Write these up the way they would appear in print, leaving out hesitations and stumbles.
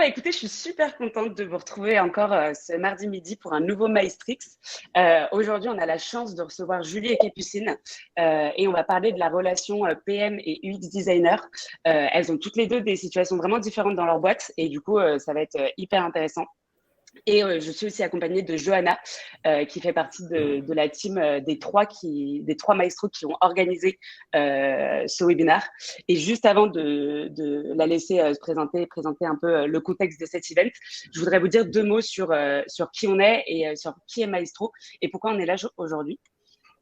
Écoutez, je suis super contente de vous retrouver encore ce mardi midi pour un nouveau Maestrix. Aujourd'hui, on a la chance de recevoir Julie et Capucine et on va parler de la relation PM et UX designer. Elles ont toutes les deux des situations vraiment différentes dans leur boîte et du coup, ça va être hyper intéressant. Et je suis aussi accompagnée de Johanna, qui fait partie de la team des trois maestros qui ont organisé ce webinaire. Et juste avant de la laisser se présenter un peu le contexte de cet event, je voudrais vous dire deux mots sur qui on est et sur qui est Maestro et pourquoi on est là aujourd'hui.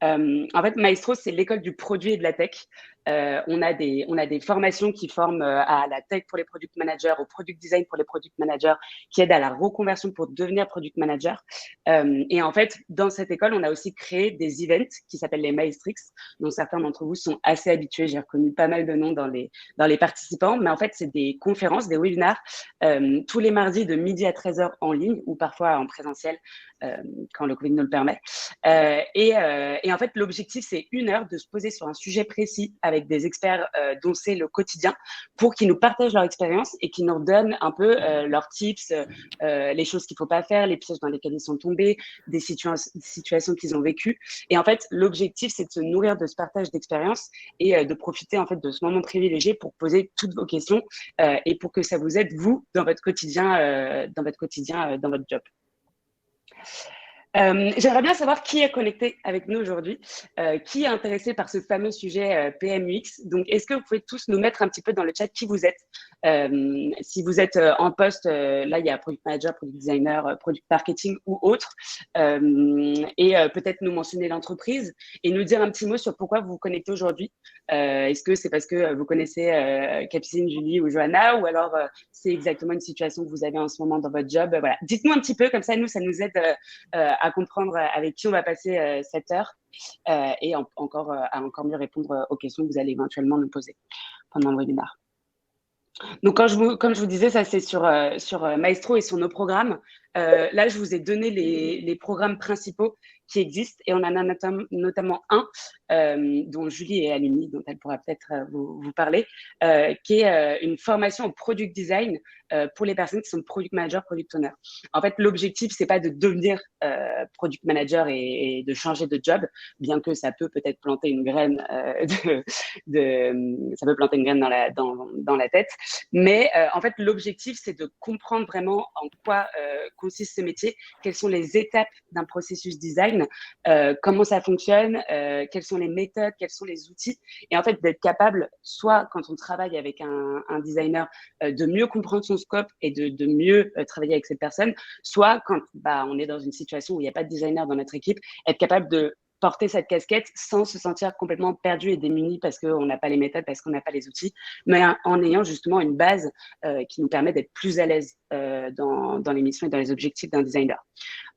En fait, Maestro, c'est l'école du produit et de la tech. On a des formations qui forment à la tech pour les product managers, au product design pour les product managers, qui aident à la reconversion pour devenir product manager. Et en fait, dans cette école, on a aussi créé des events qui s'appellent les Maestrix, dont certains d'entre vous sont assez habitués. J'ai reconnu pas mal de noms dans les participants. Mais en fait, c'est des conférences, des webinaires, tous les mardis de midi à 13h en ligne ou parfois en présentiel quand le Covid nous le permet. Et en fait, l'objectif, c'est 1 heure de se poser sur un sujet précis avec des experts dont c'est le quotidien pour qu'ils nous partagent leur expérience et qu'ils nous donnent un peu leurs tips, les choses qu'il ne faut pas faire, les pièges dans lesquels ils sont tombés, des situations qu'ils ont vécues. Et en fait, l'objectif, c'est de se nourrir de ce partage d'expérience et de profiter en fait de ce moment privilégié pour poser toutes vos questions et pour que ça vous aide, vous, dans votre quotidien, dans votre job. J'aimerais bien savoir qui est connecté avec nous aujourd'hui, qui est intéressé par ce fameux sujet PMUX. Donc, est-ce que vous pouvez tous nous mettre un petit peu dans le chat qui vous êtes? Si vous êtes en poste, là, il y a Product Manager, Product Designer, Product Marketing ou autre. Et peut-être nous mentionner l'entreprise et nous dire un petit mot sur pourquoi vous vous connectez aujourd'hui. Est-ce que c'est parce que vous connaissez Capucine, Julie ou Johanna, ou alors c'est exactement une situation que vous avez en ce moment dans votre job? Voilà. Dites-nous un petit peu, comme ça, ça nous aide à comprendre avec qui on va passer cette heure et à encore mieux répondre aux questions que vous allez éventuellement nous poser pendant le webinaire. Donc, comme je vous disais, ça c'est sur Maestro et sur nos programmes. Là, je vous ai donné les programmes principaux qui existent et on en a notamment un dont Julie est alumni, dont elle pourra peut-être vous parler, qui est une formation au product design pour les personnes qui sont product manager, product owner. En fait, l'objectif, c'est pas de devenir product manager et de changer de job, bien que ça peut peut-être planter une graine ça peut planter une graine dans la tête. Mais en fait, l'objectif, c'est de comprendre vraiment en quoi consiste ce métier, quelles sont les étapes d'un processus design, comment ça fonctionne, quelles sont les méthodes, quels sont les outils. Et en fait, d'être capable, soit quand on travaille avec un designer, de mieux comprendre son scope et de mieux travailler avec cette personne, soit quand on est dans une situation où il n'y a pas de designer dans notre équipe, être capable de porter cette casquette sans se sentir complètement perdu et démuni parce qu'on n'a pas les méthodes, parce qu'on n'a pas les outils, mais en ayant justement une base qui nous permet d'être plus à l'aise dans les missions et dans les objectifs d'un designer.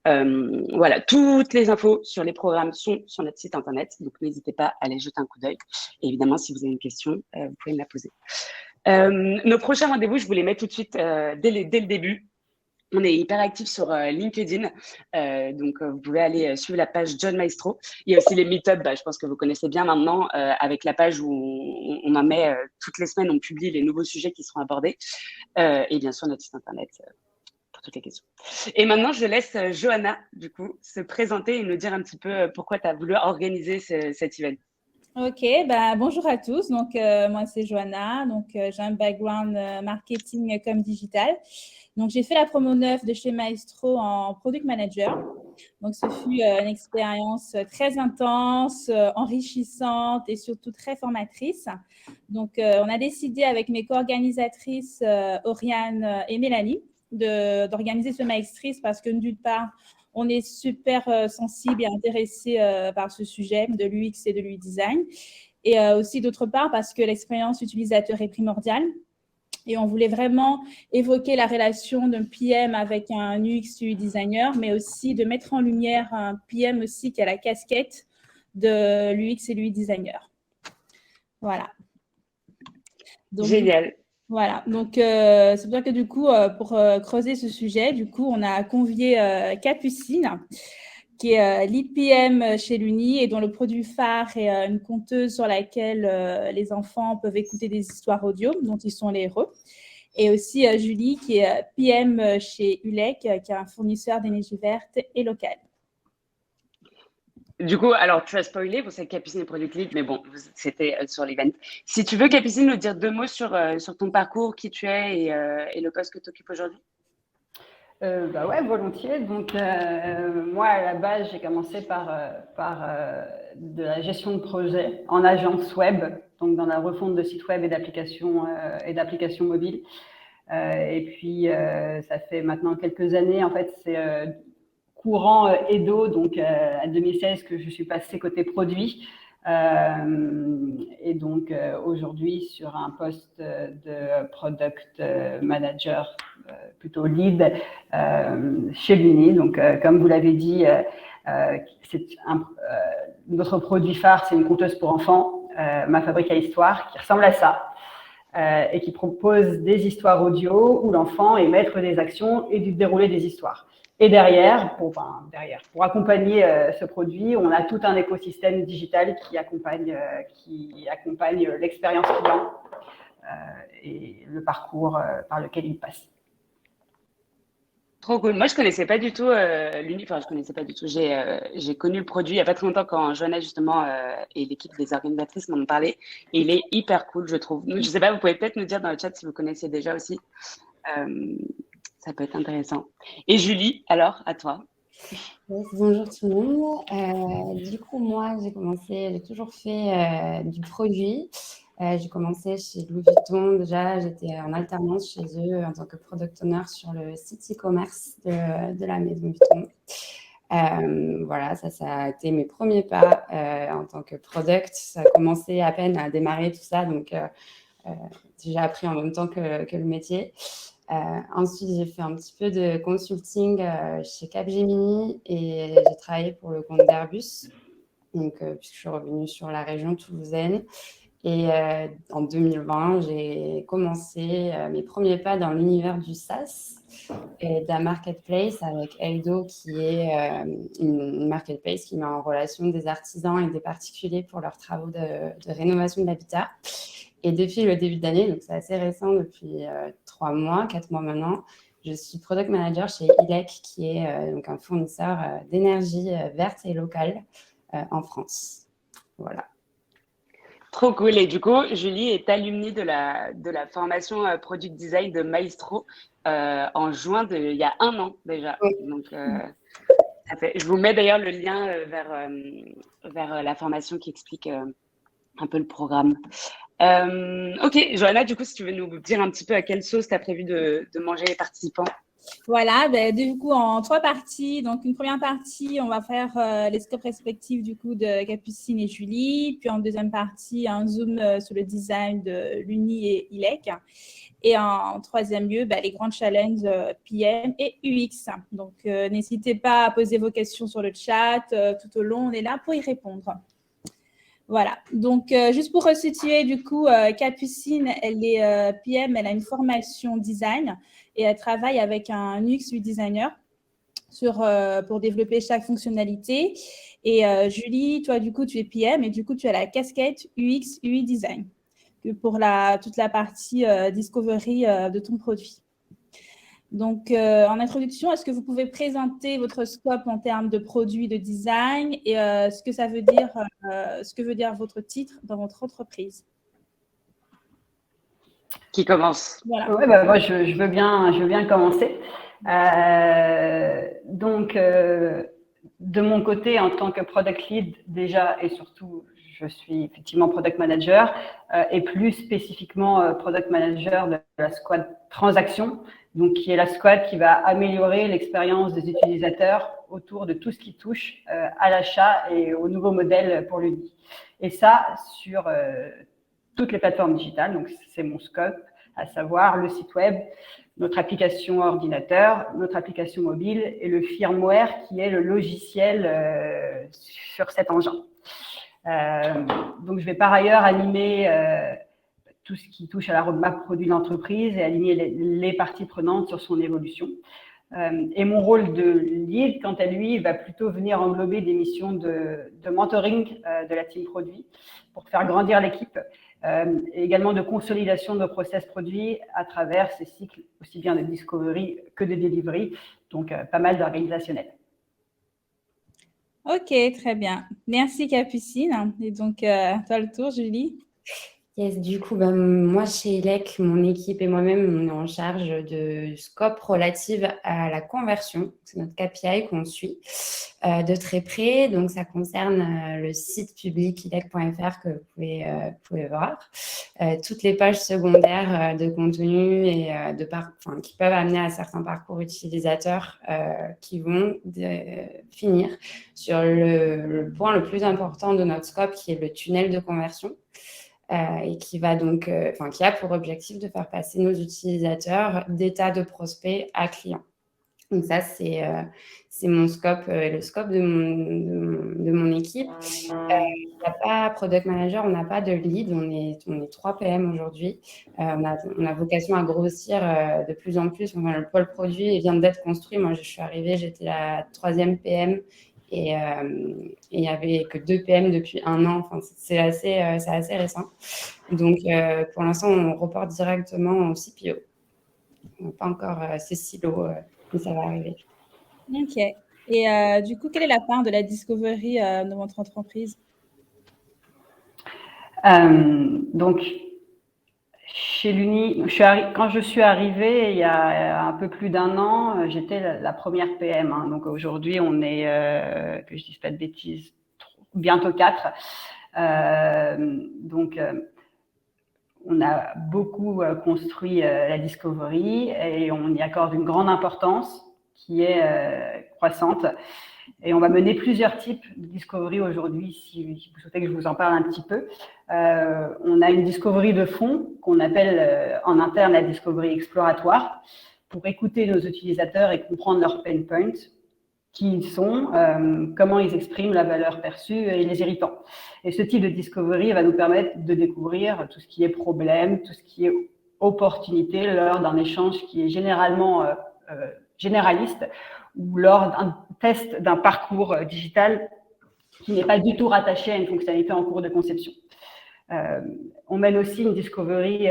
Voilà, toutes les infos sur les programmes sont sur notre site internet, donc n'hésitez pas à aller jeter un coup d'œil. Et évidemment, si vous avez une question, vous pouvez me la poser. Nos prochains rendez-vous, je vous les mets tout de suite dès le début. On est hyper actif sur LinkedIn, donc vous pouvez aller suivre la page John Maestro. Il y a aussi les meet-up, je pense que vous connaissez bien maintenant, avec la page où on en met toutes les semaines, on publie les nouveaux sujets qui seront abordés, et bien sûr notre site internet pour toutes les questions. Et maintenant, je laisse Johanna, du coup, se présenter et nous dire un petit peu pourquoi tu as voulu organiser cet event. Ok, bonjour à tous. Donc, moi, c'est Johanna. Donc, j'ai un background marketing comme digital. Donc, j'ai fait la promo 9 de chez Maestro en product manager. Donc, ce fut une expérience très intense, enrichissante et surtout très formatrice. Donc, on a décidé avec mes co-organisatrices Oriane et Mélanie d'organiser ce Maestrix parce que d'une part, on est super sensible et intéressé par ce sujet de l'UX et de l'UI design. Et aussi d'autre part, parce que l'expérience utilisateur est primordiale. Et on voulait vraiment évoquer la relation d'un PM avec un UX UI designer, mais aussi de mettre en lumière un PM aussi qui a la casquette de l'UX et l'UI designer. Voilà. Donc, génial. Voilà, donc c'est pour ça que du coup, pour creuser ce sujet, du coup, on a convié Capucine, qui est lead PM chez l'Uni et dont le produit phare est une conteuse sur laquelle les enfants peuvent écouter des histoires audio dont ils sont les héros. Et aussi Julie, qui est PM chez ULEC, qui est un fournisseur d'énergie verte et locale. Du coup, alors tu as spoilé, vous savez Capucine est Product Lead, mais bon, c'était sur l'event. Si tu veux, Capucine, nous dire 2 mots sur ton parcours, qui tu es et le poste que tu occupes aujourd'hui. Bah ouais, volontiers. Donc, moi, à la base, j'ai commencé par de la gestion de projet en agence web, donc dans la refonte de sites web et d'applications mobiles. Et puis, ça fait maintenant quelques années, en fait, c'est courant Edo, donc en 2016 que je suis passée côté produit. Et donc aujourd'hui sur un poste de product manager, plutôt lead chez Luni. Donc comme vous l'avez dit, notre produit phare, c'est une conteuse pour enfants, Ma Fabrique à Histoire, qui ressemble à ça. Et qui propose des histoires audio où l'enfant est maître des actions et du déroulé des histoires. Et derrière, pour accompagner ce produit, on a tout un écosystème digital qui accompagne l'expérience client et le parcours par lequel il passe. Trop cool. Moi, je connaissais pas du tout l'Uni. Enfin, je connaissais pas du tout. J'ai connu le produit il y a pas très longtemps quand Johanna justement et l'équipe des organisatrices m'en ont parlé. Et il est hyper cool, je trouve. Je sais pas, vous pouvez peut-être nous dire dans le chat si vous connaissez déjà aussi. Ça peut être intéressant. Et Julie, alors, à toi. Yes, bonjour tout le monde. Du coup, moi, j'ai toujours fait du produit. J'ai commencé chez Louis Vuitton déjà, j'étais en alternance chez eux en tant que product owner sur le site e-commerce de la maison Vuitton. Voilà, ça a été mes premiers pas en tant que product. Ça a commencé à peine à démarrer tout ça, donc j'ai appris en même temps que le métier. Ensuite, j'ai fait un petit peu de consulting chez Capgemini et j'ai travaillé pour le compte d'Airbus, donc, puisque je suis revenue sur la région toulousaine. Et en 2020, j'ai commencé mes premiers pas dans l'univers du SaaS et d'un marketplace avec Eldo, qui est une marketplace qui met en relation des artisans et des particuliers pour leurs travaux de rénovation de l'habitat. Et depuis le début d'année, donc c'est assez récent, depuis 4 mois maintenant, je suis product manager chez ILEC, qui est donc un fournisseur d'énergie verte et locale en France. Voilà. Trop cool. Et du coup, Julie est alumnie de la formation Product Design de Maestro en juin il y a 1 an déjà. Oui. Donc, je vous mets d'ailleurs le lien vers la formation qui explique un peu le programme. Ok, Johanna, du coup, si tu veux nous dire un petit peu à quelle sauce tu as prévu de manger les participants. Voilà, du coup, en 3 parties. Donc, une première partie, on va faire les scopes respectifs du coup de Capucine et Julie. Puis en deuxième partie, un zoom sur le design de l'Uni et ILEC. Et en troisième lieu, les grands challenges PM et UX. Donc, n'hésitez pas à poser vos questions sur le chat tout au long. On est là pour y répondre. Voilà, donc juste pour resituer, du coup, Capucine, elle est PM, elle a une formation design et elle travaille avec un UX designer pour développer chaque fonctionnalité. Et Julie, toi, du coup, tu es PM et du coup, tu as la casquette UX, UI design pour toute la partie discovery de ton produit. Donc, en introduction, est-ce que vous pouvez présenter votre scope en termes de produit, de design et ce que veut dire votre titre dans votre entreprise? Qui commence? Voilà. Ouais, moi, je veux bien commencer. Donc, de mon côté, en tant que product lead déjà et surtout, je suis effectivement product manager et plus spécifiquement product manager de la squad transaction, donc qui est la squad qui va améliorer l'expérience des utilisateurs autour de tout ce qui touche à l'achat et aux nouveaux modèles pour l'UNI. Et ça sur toutes les plateformes digitales, donc c'est mon scope, à savoir le site web, notre application ordinateur, notre application mobile et le firmware qui est le logiciel sur cet engin. Donc, je vais par ailleurs animer tout ce qui touche à la roadmap produit de l'entreprise et aligner les parties prenantes sur son évolution. Et mon rôle de lead, quant à lui, va plutôt venir englober des missions de mentoring de la team produit pour faire grandir l'équipe, et également de consolidation de nos process produits à travers ces cycles aussi bien de discovery que de delivery, donc pas mal d'organisationnel. Ok, très bien. Merci Capucine. Et donc, à toi le tour, Julie. Yes, du coup, moi, chez ELEC, mon équipe et moi-même, on est en charge de scope relative à la conversion. C'est notre KPI qu'on suit de très près. Donc, ça concerne le site public elec.fr que vous pouvez voir. Toutes les pages secondaires de contenu et qui peuvent amener à certains parcours utilisateurs qui vont finir sur le point le plus important de notre scope, qui est le tunnel de conversion. Et qui va donc, qui a pour objectif de faire passer nos utilisateurs d'état de prospect à client. Donc ça, c'est mon scope, le scope de mon équipe. Il n'y a pas product manager, on n'a pas de lead, on est 3 PM aujourd'hui. On a vocation à grossir de plus en plus. Enfin, le pôle produit vient d'être construit. Moi, je suis arrivée, j'étais la 3e PM. Et il n'y avait que 2 PM depuis 1 an. Enfin, c'est assez récent. Donc, pour l'instant, on reporte directement au CPO. On n'a pas encore ces silos, mais ça va arriver. Ok. Et du coup, quelle est la part de la discovery de votre entreprise? Donc, chez l'Uni, quand je suis arrivée il y a un peu plus d'1 an, j'étais la première PM. Hein. Donc aujourd'hui, on est, que je dise pas de bêtises, bientôt 4. Donc, on a beaucoup construit la discovery et on y accorde une grande importance qui est croissante. Et on va mener plusieurs types de discovery aujourd'hui, si vous souhaitez que je vous en parle un petit peu. On a une discovery de fond qu'on appelle en interne la discovery exploratoire pour écouter nos utilisateurs et comprendre leurs pain points, qui ils sont, comment ils expriment la valeur perçue et les irritants. Et ce type de discovery va nous permettre de découvrir tout ce qui est problème, tout ce qui est opportunité lors d'un échange qui est généralement généraliste ou lors d'un test d'un parcours digital qui n'est pas du tout rattaché à une fonctionnalité en cours de conception. On mène aussi une discovery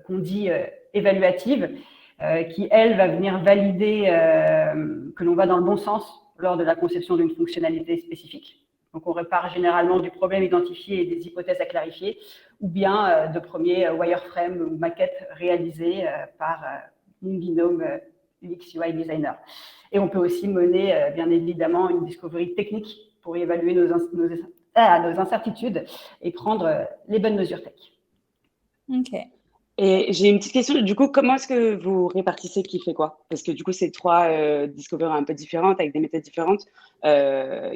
qu'on dit évaluative, qui, elle, va venir valider que l'on va dans le bon sens lors de la conception d'une fonctionnalité spécifique. Donc, on repart généralement du problème identifié et des hypothèses à clarifier, ou bien de premiers wireframes ou maquettes réalisées par mon binôme UX UI designer. Et on peut aussi mener, bien évidemment, une discovery technique pour évaluer nos incertitudes et prendre les bonnes mesures tech. Ok. Et j'ai une petite question. Du coup, comment est-ce que vous répartissez qui fait quoi? Parce que du coup, c'est 3 discoveries un peu différentes avec des méthodes différentes.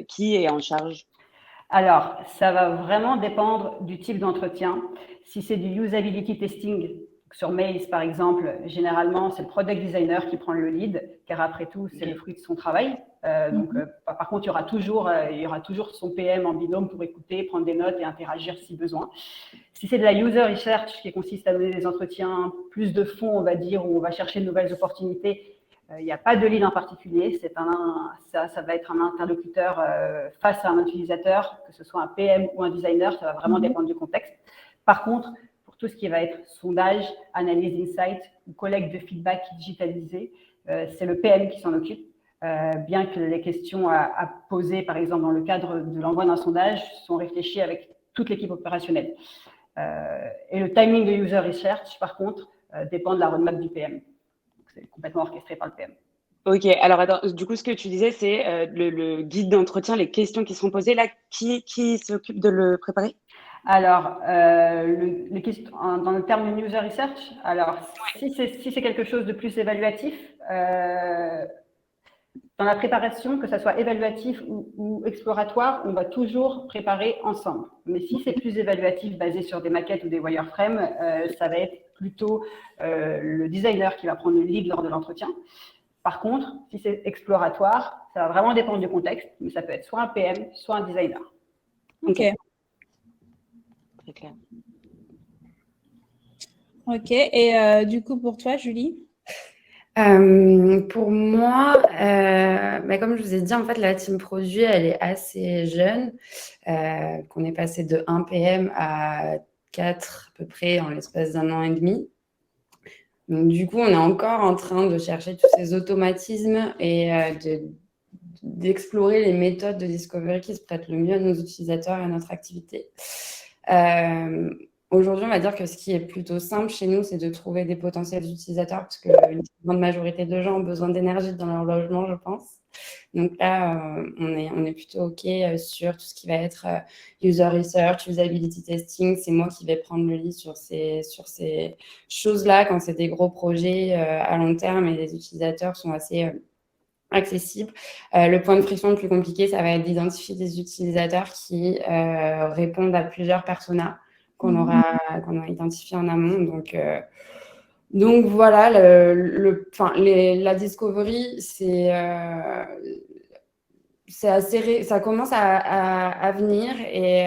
Qui est en charge? Alors, ça va vraiment dépendre du type d'entretien. Si c'est du usability testing sur Maze, par exemple, généralement, c'est le product designer qui prend le lead, car après tout, c'est le fruit de son travail. Par contre, il y aura toujours son PM en binôme pour écouter, prendre des notes et interagir si besoin. Si c'est de la user research qui consiste à donner des entretiens plus de fond, on va dire, où on va chercher de nouvelles opportunités, il n'y a pas de lead en particulier. Ça va être un interlocuteur face à un utilisateur, que ce soit un PM ou un designer, ça va vraiment dépendre du contexte. Par contre, pour tout ce qui va être sondage, analyse d'insight ou collecte de feedback digitalisé, c'est le PM qui s'en occupe. Bien que les questions à poser, par exemple, dans le cadre de l'envoi d'un sondage, sont réfléchies avec toute l'équipe opérationnelle. Et le timing de user research, par contre, dépend de la roadmap du PM. C'est complètement orchestré par le PM. Ok, alors attends, du coup, ce que tu disais, c'est le guide d'entretien, les questions qui seront posées là, qui s'occupe de le préparer? Alors, les questions, dans le terme de user research, alors si c'est quelque chose de plus évaluatif, dans la préparation, que ça soit évaluatif ou exploratoire, on va toujours préparer ensemble. Mais si c'est plus évaluatif, basé sur des maquettes ou des wireframes, ça va être plutôt le designer qui va prendre le lead lors de l'entretien. Par contre, si c'est exploratoire, ça va vraiment dépendre du contexte, mais ça peut être soit un PM, soit un designer. Ok. Très clair. Ok. Et du coup, pour toi, Julie? Pour moi, comme je vous ai dit, en fait, la team produit, elle est assez jeune. Qu'on est passé de 1 PM à 4 à peu près en l'espace d'un an et demi. Donc, du coup, on est encore en train de chercher tous ces automatismes et d'explorer les méthodes de discovery qui se prêtent le mieux à nos utilisateurs et à notre activité. Aujourd'hui, on va dire que ce qui est plutôt simple chez nous, c'est de trouver des potentiels utilisateurs parce qu'une grande majorité de gens ont besoin d'énergie dans leur logement, je pense. Donc là, on est plutôt OK sur tout ce qui va être user research, usability testing. C'est moi qui vais prendre le lead sur ces choses-là quand c'est des gros projets à long terme et les utilisateurs sont assez accessibles. Le point de friction le plus compliqué, ça va être d'identifier des utilisateurs qui répondent à plusieurs personas qu'on aura identifié en amont. Donc voilà, la discovery, ça commence à venir et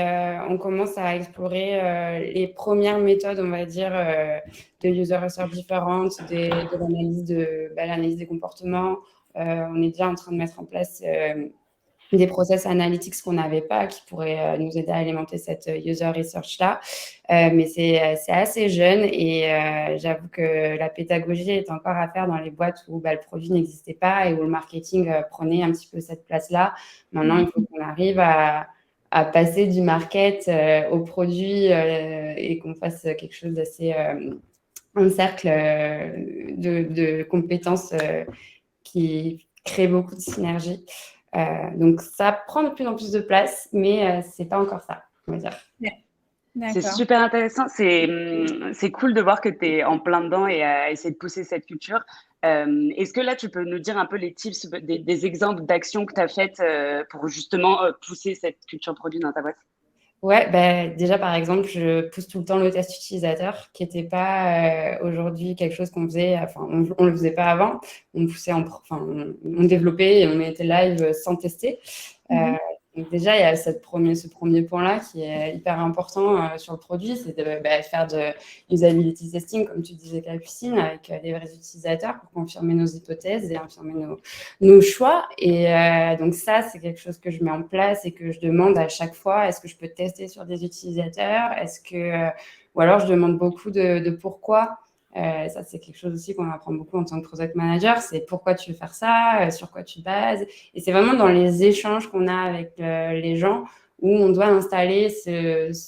on commence à explorer les premières méthodes, on va dire, de user research différentes, de l'analyse des comportements. On est déjà en train de mettre en place des process analytics qu'on n'avait pas, qui pourraient nous aider à alimenter cette user research-là. Mais c'est assez jeune et j'avoue que la pédagogie est encore à faire dans les boîtes où le produit n'existait pas et où le marketing prenait un petit peu cette place-là. Maintenant, il faut qu'on arrive à passer du market au produit et qu'on fasse quelque chose d'assez un cercle de compétences qui crée beaucoup de synergie. Donc, ça prend de plus en plus de place, mais c'est pas encore ça, on va dire. C'est super intéressant. C'est cool de voir que tu es en plein dedans et à essayer de pousser cette culture. Est-ce que là, tu peux nous dire un peu les tips, des exemples d'actions que tu as faites pour justement pousser cette culture produit dans ta boîte? Ouais, déjà, par exemple, je pousse tout le temps le test utilisateur, qui n'était pas aujourd'hui quelque chose qu'on faisait, enfin, on ne le faisait pas avant. On poussait, on développait et on était live sans tester. Donc déjà, il y a ce premier point-là qui est hyper important sur le produit, c'est de faire de usability testing, comme tu disais, Capucine, avec les vrais utilisateurs pour confirmer nos hypothèses et affirmer nos choix. Et donc ça, c'est quelque chose que je mets en place et que je demande à chaque fois, est-ce que je peux tester sur des utilisateurs? Ou alors je demande beaucoup de pourquoi. Ça, c'est quelque chose aussi qu'on apprend beaucoup en tant que product manager, c'est pourquoi tu veux faire ça, sur quoi tu bases. Et c'est vraiment dans les échanges qu'on a avec les gens où on doit installer cet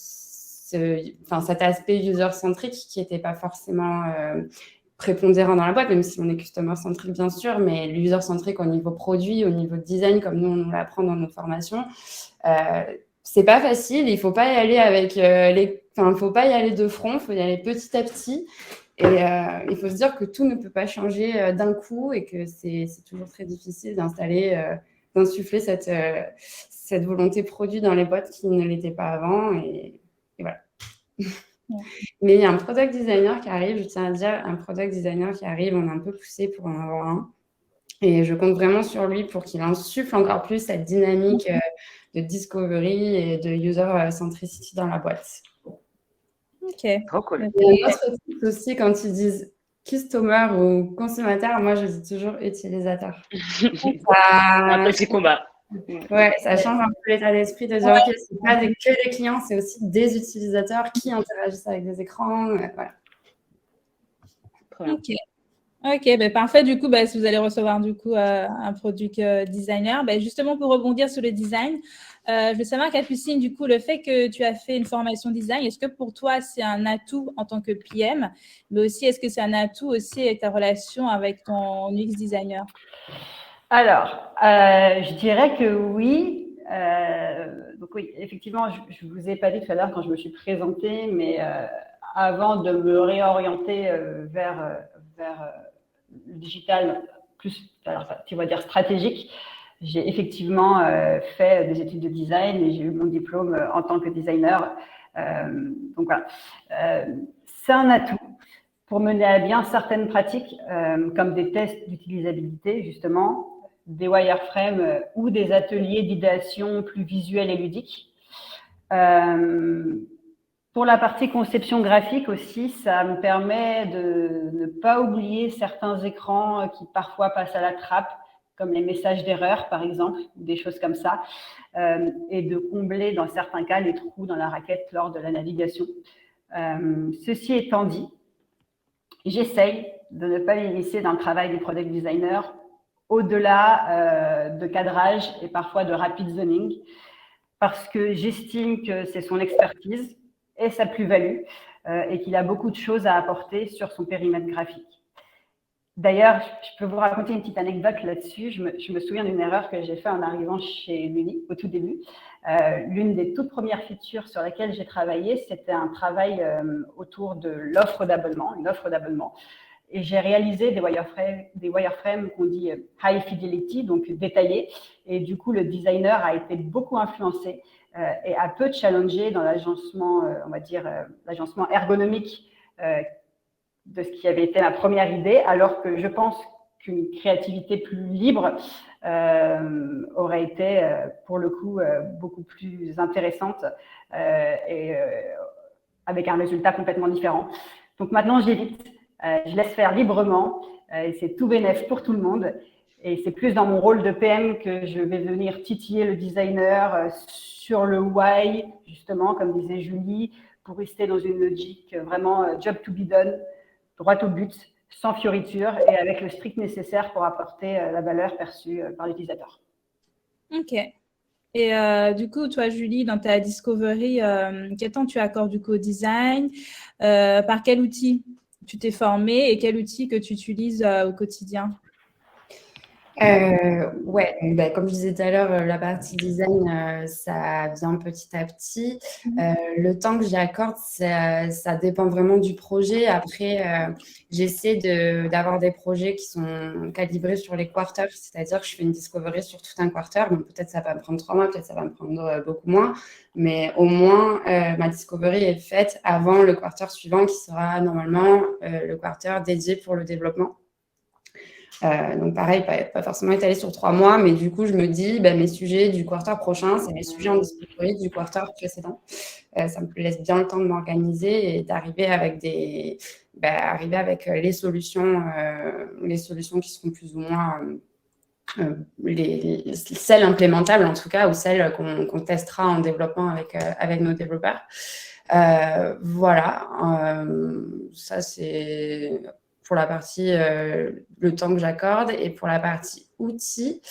aspect user-centrique qui n'était pas forcément prépondérant dans la boîte, même si on est customer-centrique, bien sûr, mais l'user-centrique au niveau produit, au niveau design, comme nous, on l'apprend dans nos formations, c'est pas facile. Il faut pas y aller faut pas y aller de front, il faut y aller petit à petit. Et il faut se dire que tout ne peut pas changer d'un coup et que c'est toujours très difficile d'insuffler cette volonté produit dans les boîtes qui ne l'était pas avant. Et voilà. Mais il y a un product designer qui arrive, je tiens à dire, un product designer qui arrive, on est un peu poussé pour en avoir un. Et je compte vraiment sur lui pour qu'il insuffle encore plus cette dynamique de discovery et de user centricity dans la boîte. Ok. Trop cool. Il y a un autre type aussi, quand ils disent customer ou consommateur, moi je dis toujours utilisateur. Un petit combat. Ouais, ça change un peu l'état d'esprit de dire ok, c'est pas que des clients, c'est aussi des utilisateurs qui interagissent avec des écrans. Voilà. Trop bien. Ok, parfait. Du coup, si vous allez recevoir un product designer, justement pour rebondir sur le design, je veux savoir, Capucine, du coup, le fait que tu as fait une formation design, est-ce que pour toi, c'est un atout en tant que PM, mais aussi, est-ce que c'est un atout aussi avec ta relation avec ton UX designer? Alors, je dirais que oui. Donc oui, effectivement, je ne vous ai pas dit tout à l'heure quand je me suis présentée, mais avant de me réorienter vers le digital plus, alors, tu vas dire stratégique, j'ai effectivement fait des études de design et j'ai eu mon diplôme en tant que designer. Donc voilà, c'est un atout pour mener à bien certaines pratiques comme des tests d'utilisabilité justement, des wireframes ou des ateliers d'idéation plus visuels et ludiques. Pour la partie conception graphique aussi, ça me permet de ne pas oublier certains écrans qui parfois passent à la trappe, comme les messages d'erreur, par exemple, ou des choses comme ça, et de combler, dans certains cas, les trous dans la raquette lors de la navigation. Ceci étant dit, j'essaye de ne pas m'immiscer dans le travail du product designer au-delà de cadrage et parfois de rapid zoning, parce que j'estime que c'est son expertise et sa plus-value et qu'il a beaucoup de choses à apporter sur son périmètre graphique. D'ailleurs, je peux vous raconter une petite anecdote là-dessus. Je me souviens d'une erreur que j'ai faite en arrivant chez Lully au tout début. L'une des toutes premières features sur laquelle j'ai travaillé, c'était un travail autour de l'offre d'abonnement, une offre d'abonnement. Et j'ai réalisé des wireframes qu'on dit high fidelity, donc détaillés. Et du coup, le designer a été beaucoup influencé et a peu challengé dans l'agencement, on va dire, l'agencement ergonomique de ce qui avait été ma première idée, alors que je pense qu'une créativité plus libre aurait été, pour le coup, beaucoup plus intéressante et avec un résultat complètement différent. Donc maintenant, j'évite. Je laisse faire librement, et c'est tout bénef pour tout le monde. Et c'est plus dans mon rôle de PM que je vais venir titiller le designer sur le why, justement, comme disait Julie, pour rester dans une logique vraiment job to be done, droit au but, sans fioriture et avec le strict nécessaire pour apporter la valeur perçue par l'utilisateur. Ok. Et du coup, toi, Julie, dans ta discovery, quel temps tu accordes du coup au design? Par quel outil tu t'es formée et quel outil que tu utilises au quotidien? Ouais, bah, comme je disais tout à l'heure, la partie design, ça vient petit à petit. Le temps que j'y accorde, ça dépend vraiment du projet. Après, j'essaie d'avoir des projets qui sont calibrés sur les quarters, c'est-à-dire que je fais une discovery sur tout un quarter. Donc peut-être ça va me prendre 3 mois, peut-être ça va me prendre beaucoup moins. Mais au moins, ma discovery est faite avant le quarter suivant qui sera normalement le quarter dédié pour le développement. Donc pareil, pas forcément étalé sur 3 mois, mais du coup, je me dis, mes sujets du quarter prochain, c'est mes sujets en discovery du quarter précédent. Ça me laisse bien le temps de m'organiser et d'arriver avec les solutions qui seront plus ou moins celles implémentables en tout cas, ou celles qu'on testera en développement avec nos développeurs. Voilà, ça c'est pour la partie le temps que j'accorde. Et pour la partie outils,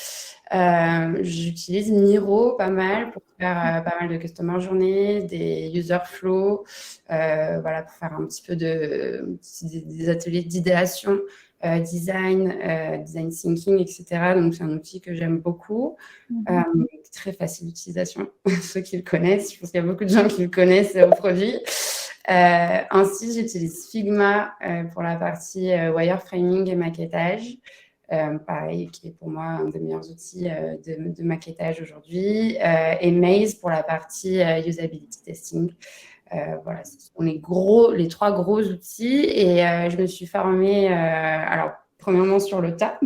j'utilise Miro pas mal pour faire pas mal de customer journey, des user flow, voilà, pour faire un petit peu des ateliers d'idéation, design thinking, etc. Donc, c'est un outil que j'aime beaucoup. Très facile d'utilisation. Ceux qui le connaissent, je pense qu'il y a beaucoup de gens qui le connaissent au produit. Ainsi, j'utilise Figma pour la partie wireframing et maquettage. Pareil, qui est pour moi un des meilleurs outils de maquettage aujourd'hui. Et Maze pour la partie usability testing. Voilà, ce sont les 3 gros outils. Et je me suis formée, alors, premièrement sur le tas,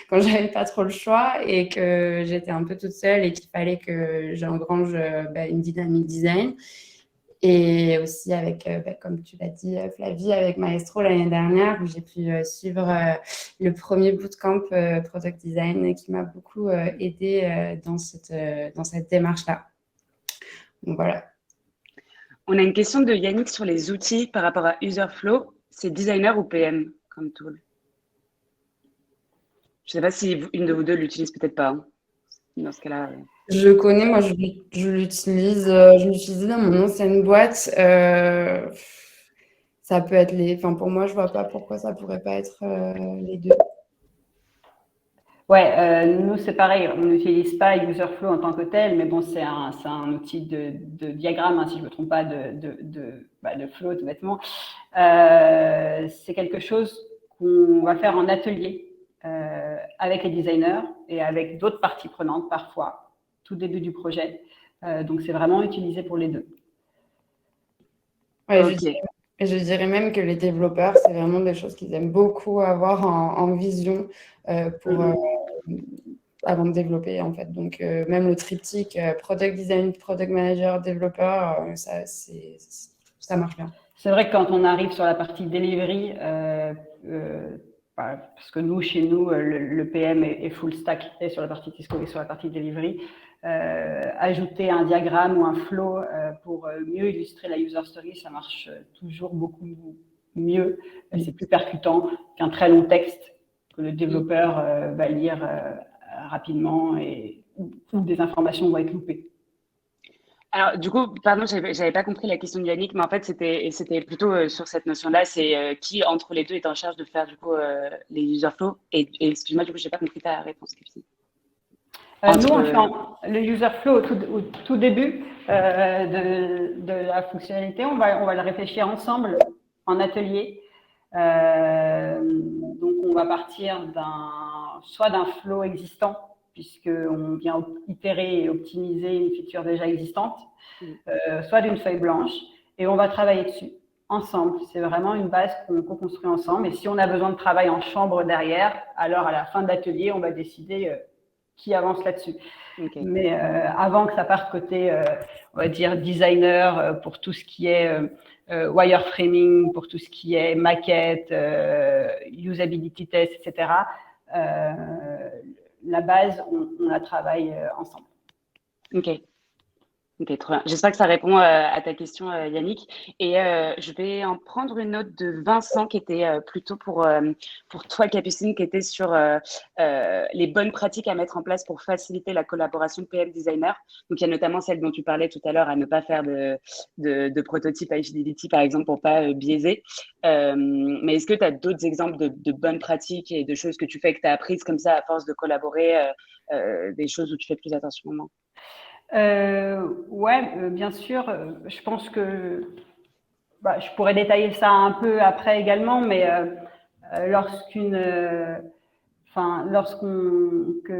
quand j'avais pas trop le choix et que j'étais un peu toute seule et qu'il fallait que j'engrange une dynamique design. Et aussi avec, comme tu l'as dit, Flavie, avec Maestro l'année dernière, où j'ai pu suivre le premier bootcamp Product Design qui m'a beaucoup aidé dans cette démarche-là. Donc voilà. On a une question de Yannick sur les outils par rapport à Userflow. C'est designer ou PM comme tool? Je ne sais pas si une de vous deux l'utilise, peut-être pas. Hein. Dans ce cas-là. Je connais, moi je l'utilise, je l'utilisais dans mon ancienne boîte. Ça peut être pour moi, je vois pas pourquoi ça pourrait pas être les deux. Ouais, nous c'est pareil, on n'utilise pas Userflow en tant que tel, mais bon, c'est un outil de diagramme, hein, si je ne me trompe pas, de flow tout bêtement. C'est quelque chose qu'on va faire en atelier avec les designers et avec d'autres parties prenantes parfois, tout début du projet. Donc c'est vraiment utilisé pour les deux. Ouais, okay. Je dirais même que les développeurs, c'est vraiment des choses qu'ils aiment beaucoup avoir en vision avant de développer, en fait. Donc, même le triptyque product design, product manager, développeur, ça, ça marche bien. C'est vrai que quand on arrive sur la partie delivery, parce que nous, chez nous, le PM est full stack et sur la partie Tisco et sur la partie delivery, ajouter un diagramme ou un flow pour mieux illustrer la user story, ça marche toujours beaucoup mieux. C'est plus percutant qu'un très long texte que le développeur va lire rapidement et où des informations vont être loupées. Alors, du coup, pardon, j'avais pas compris la question de Yannick, mais en fait, c'était plutôt sur cette notion-là, c'est qui entre les deux est en charge de faire du coup les user flows. Et excuse-moi, du coup, j'ai pas compris ta réponse, Capucine. Nous, on fait le user flow au tout début de la fonctionnalité. On va le réfléchir ensemble en atelier. Donc, on va partir soit d'un flow existant, puisqu'on vient itérer et optimiser une feature déjà existante, soit d'une feuille blanche, et on va travailler dessus ensemble. C'est vraiment une base qu'on co-construit ensemble. Et si on a besoin de travail en chambre derrière, alors à la fin de l'atelier, on va décider qui avance là-dessus. Okay. Mais avant que ça parte côté, on va dire, designer pour tout ce qui est wireframing, pour tout ce qui est maquette, usability test, etc., la base, on la travaille ensemble. Ok. Ok, trop bien. J'espère que ça répond à ta question, Yannick. Et je vais en prendre une autre de Vincent qui était plutôt pour toi, Capucine, qui était sur les bonnes pratiques à mettre en place pour faciliter la collaboration PM-designer. Donc, il y a notamment celle dont tu parlais tout à l'heure, à ne pas faire de prototype HDLT, par exemple, pour pas biaiser. Mais est-ce que tu as d'autres exemples de bonnes pratiques et de choses que tu fais, que tu as apprises comme ça à force de collaborer, des choses où tu fais plus attention maintenant? Ouais, bien sûr. Je pense que je pourrais détailler ça un peu après également, mais que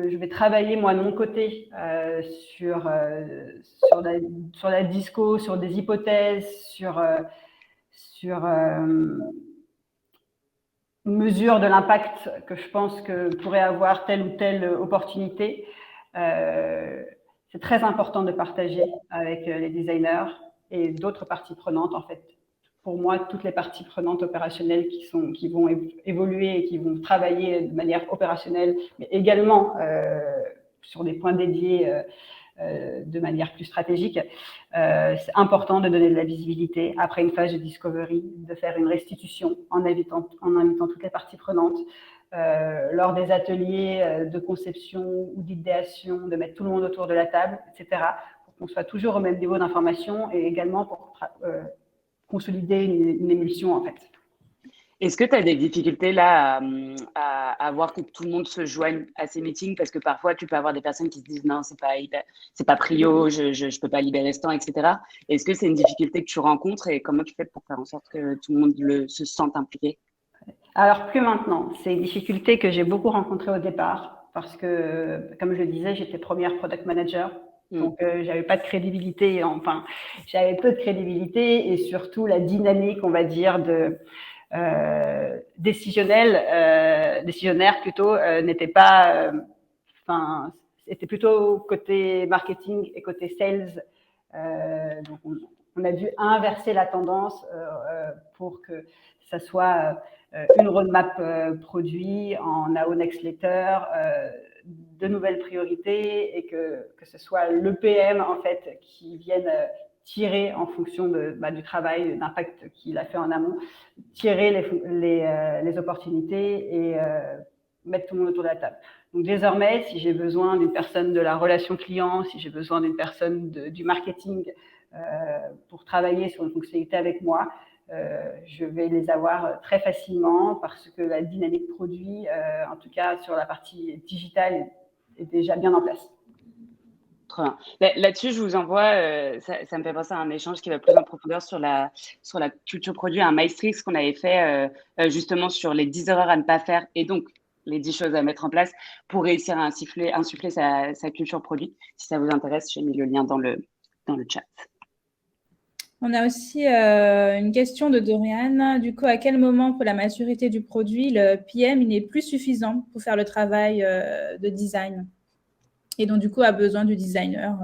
je vais travailler moi de mon côté sur la disco, sur des hypothèses, sur une mesure de l'impact que je pense que pourrait avoir telle ou telle opportunité. C'est très important de partager avec les designers et d'autres parties prenantes, en fait. Pour moi, toutes les parties prenantes opérationnelles qui vont évoluer et qui vont travailler de manière opérationnelle, mais également sur des points dédiés de manière plus stratégique, c'est important de donner de la visibilité après une phase de discovery, de faire une restitution en invitant toutes les parties prenantes. Lors des ateliers de conception ou d'idéation, de mettre tout le monde autour de la table, etc., pour qu'on soit toujours au même niveau d'information et également pour consolider une émulsion, en fait. Est-ce que tu as des difficultés là à voir que tout le monde se joigne à ces meetings? Parce que parfois, tu peux avoir des personnes qui se disent non, c'est pas prio, je peux pas libérer ce temps, etc. Est-ce que c'est une difficulté que tu rencontres et comment tu fais pour faire en sorte que tout le monde se sente impliqué? Alors, plus maintenant. C'est une difficulté que j'ai beaucoup rencontrée au départ parce que, comme je le disais, j'étais première product manager. Donc, j'avais pas de crédibilité. Enfin, j'avais peu de crédibilité et surtout la dynamique, on va dire, décisionnaire plutôt, n'était pas. C'était plutôt côté marketing et côté sales. Donc, on a dû inverser la tendance pour que ça soit une roadmap produit en AO Nextletter, de nouvelles priorités et que ce soit le PM en fait qui vienne tirer en fonction du travail, d'impact qu'il a fait en amont, tirer les opportunités et mettre tout le monde autour de la table. Donc désormais, si j'ai besoin d'une personne de la relation client, si j'ai besoin d'une personne du marketing pour travailler sur une fonctionnalité avec moi, je vais les avoir très facilement parce que la dynamique produit, en tout cas sur la partie digitale, est déjà bien en place. Trop bien. Là-dessus, je vous envoie, ça me fait penser à un échange qui va plus en profondeur sur la culture produit, un Maestrix qu'on avait fait justement sur les 10 erreurs à ne pas faire et donc les 10 choses à mettre en place pour réussir à insuffler sa culture produit. Si ça vous intéresse, j'ai mis le lien dans le chat. On a aussi une question de Dorian. Du coup, à quel moment, pour la maturité du produit, le PM n'est plus suffisant pour faire le travail de design et donc, du coup, a besoin du designer?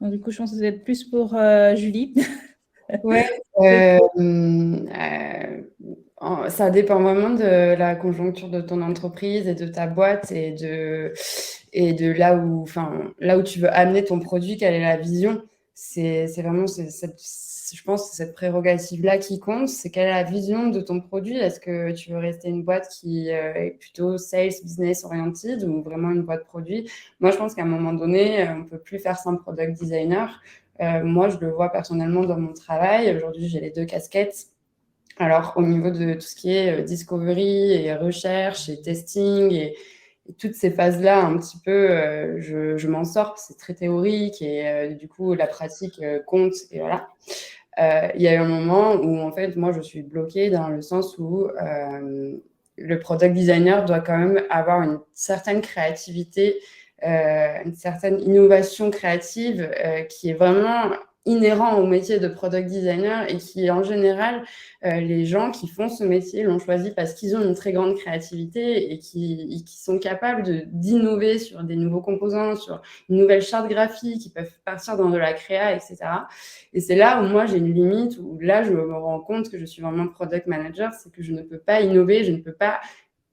Donc, du coup, je pense que ça va être plus pour Julie. Ouais, ça dépend vraiment de la conjoncture de ton entreprise et de ta boîte et de là où tu veux amener ton produit, quelle est la vision. C'est vraiment je pense, c'est cette prérogative-là qui compte. C'est quelle est la vision de ton produit? Est-ce que tu veux rester une boîte qui est plutôt sales, business oriented ou vraiment une boîte produit? Moi, je pense qu'à un moment donné, on peut plus faire sans product designer. Moi, je le vois personnellement dans mon travail. Aujourd'hui, j'ai les 2 casquettes. Alors, au niveau de tout ce qui est discovery et recherche et testing et toutes ces phases-là, un petit peu, je m'en sors. C'est très théorique et du coup, la pratique compte et voilà. Il y a eu un moment où, en fait, moi, je suis bloquée dans le sens où le product designer doit quand même avoir une certaine créativité, une certaine innovation créative qui est vraiment inhérent au métier de product designer et qui, en général, les gens qui font ce métier l'ont choisi parce qu'ils ont une très grande créativité et qui sont capables d'innover sur des nouveaux composants, sur une nouvelle charte graphique, qui peuvent partir dans de la créa, etc. Et c'est là où moi, j'ai une limite, où là, je me rends compte que je suis vraiment product manager, c'est que je ne peux pas innover, je ne peux pas,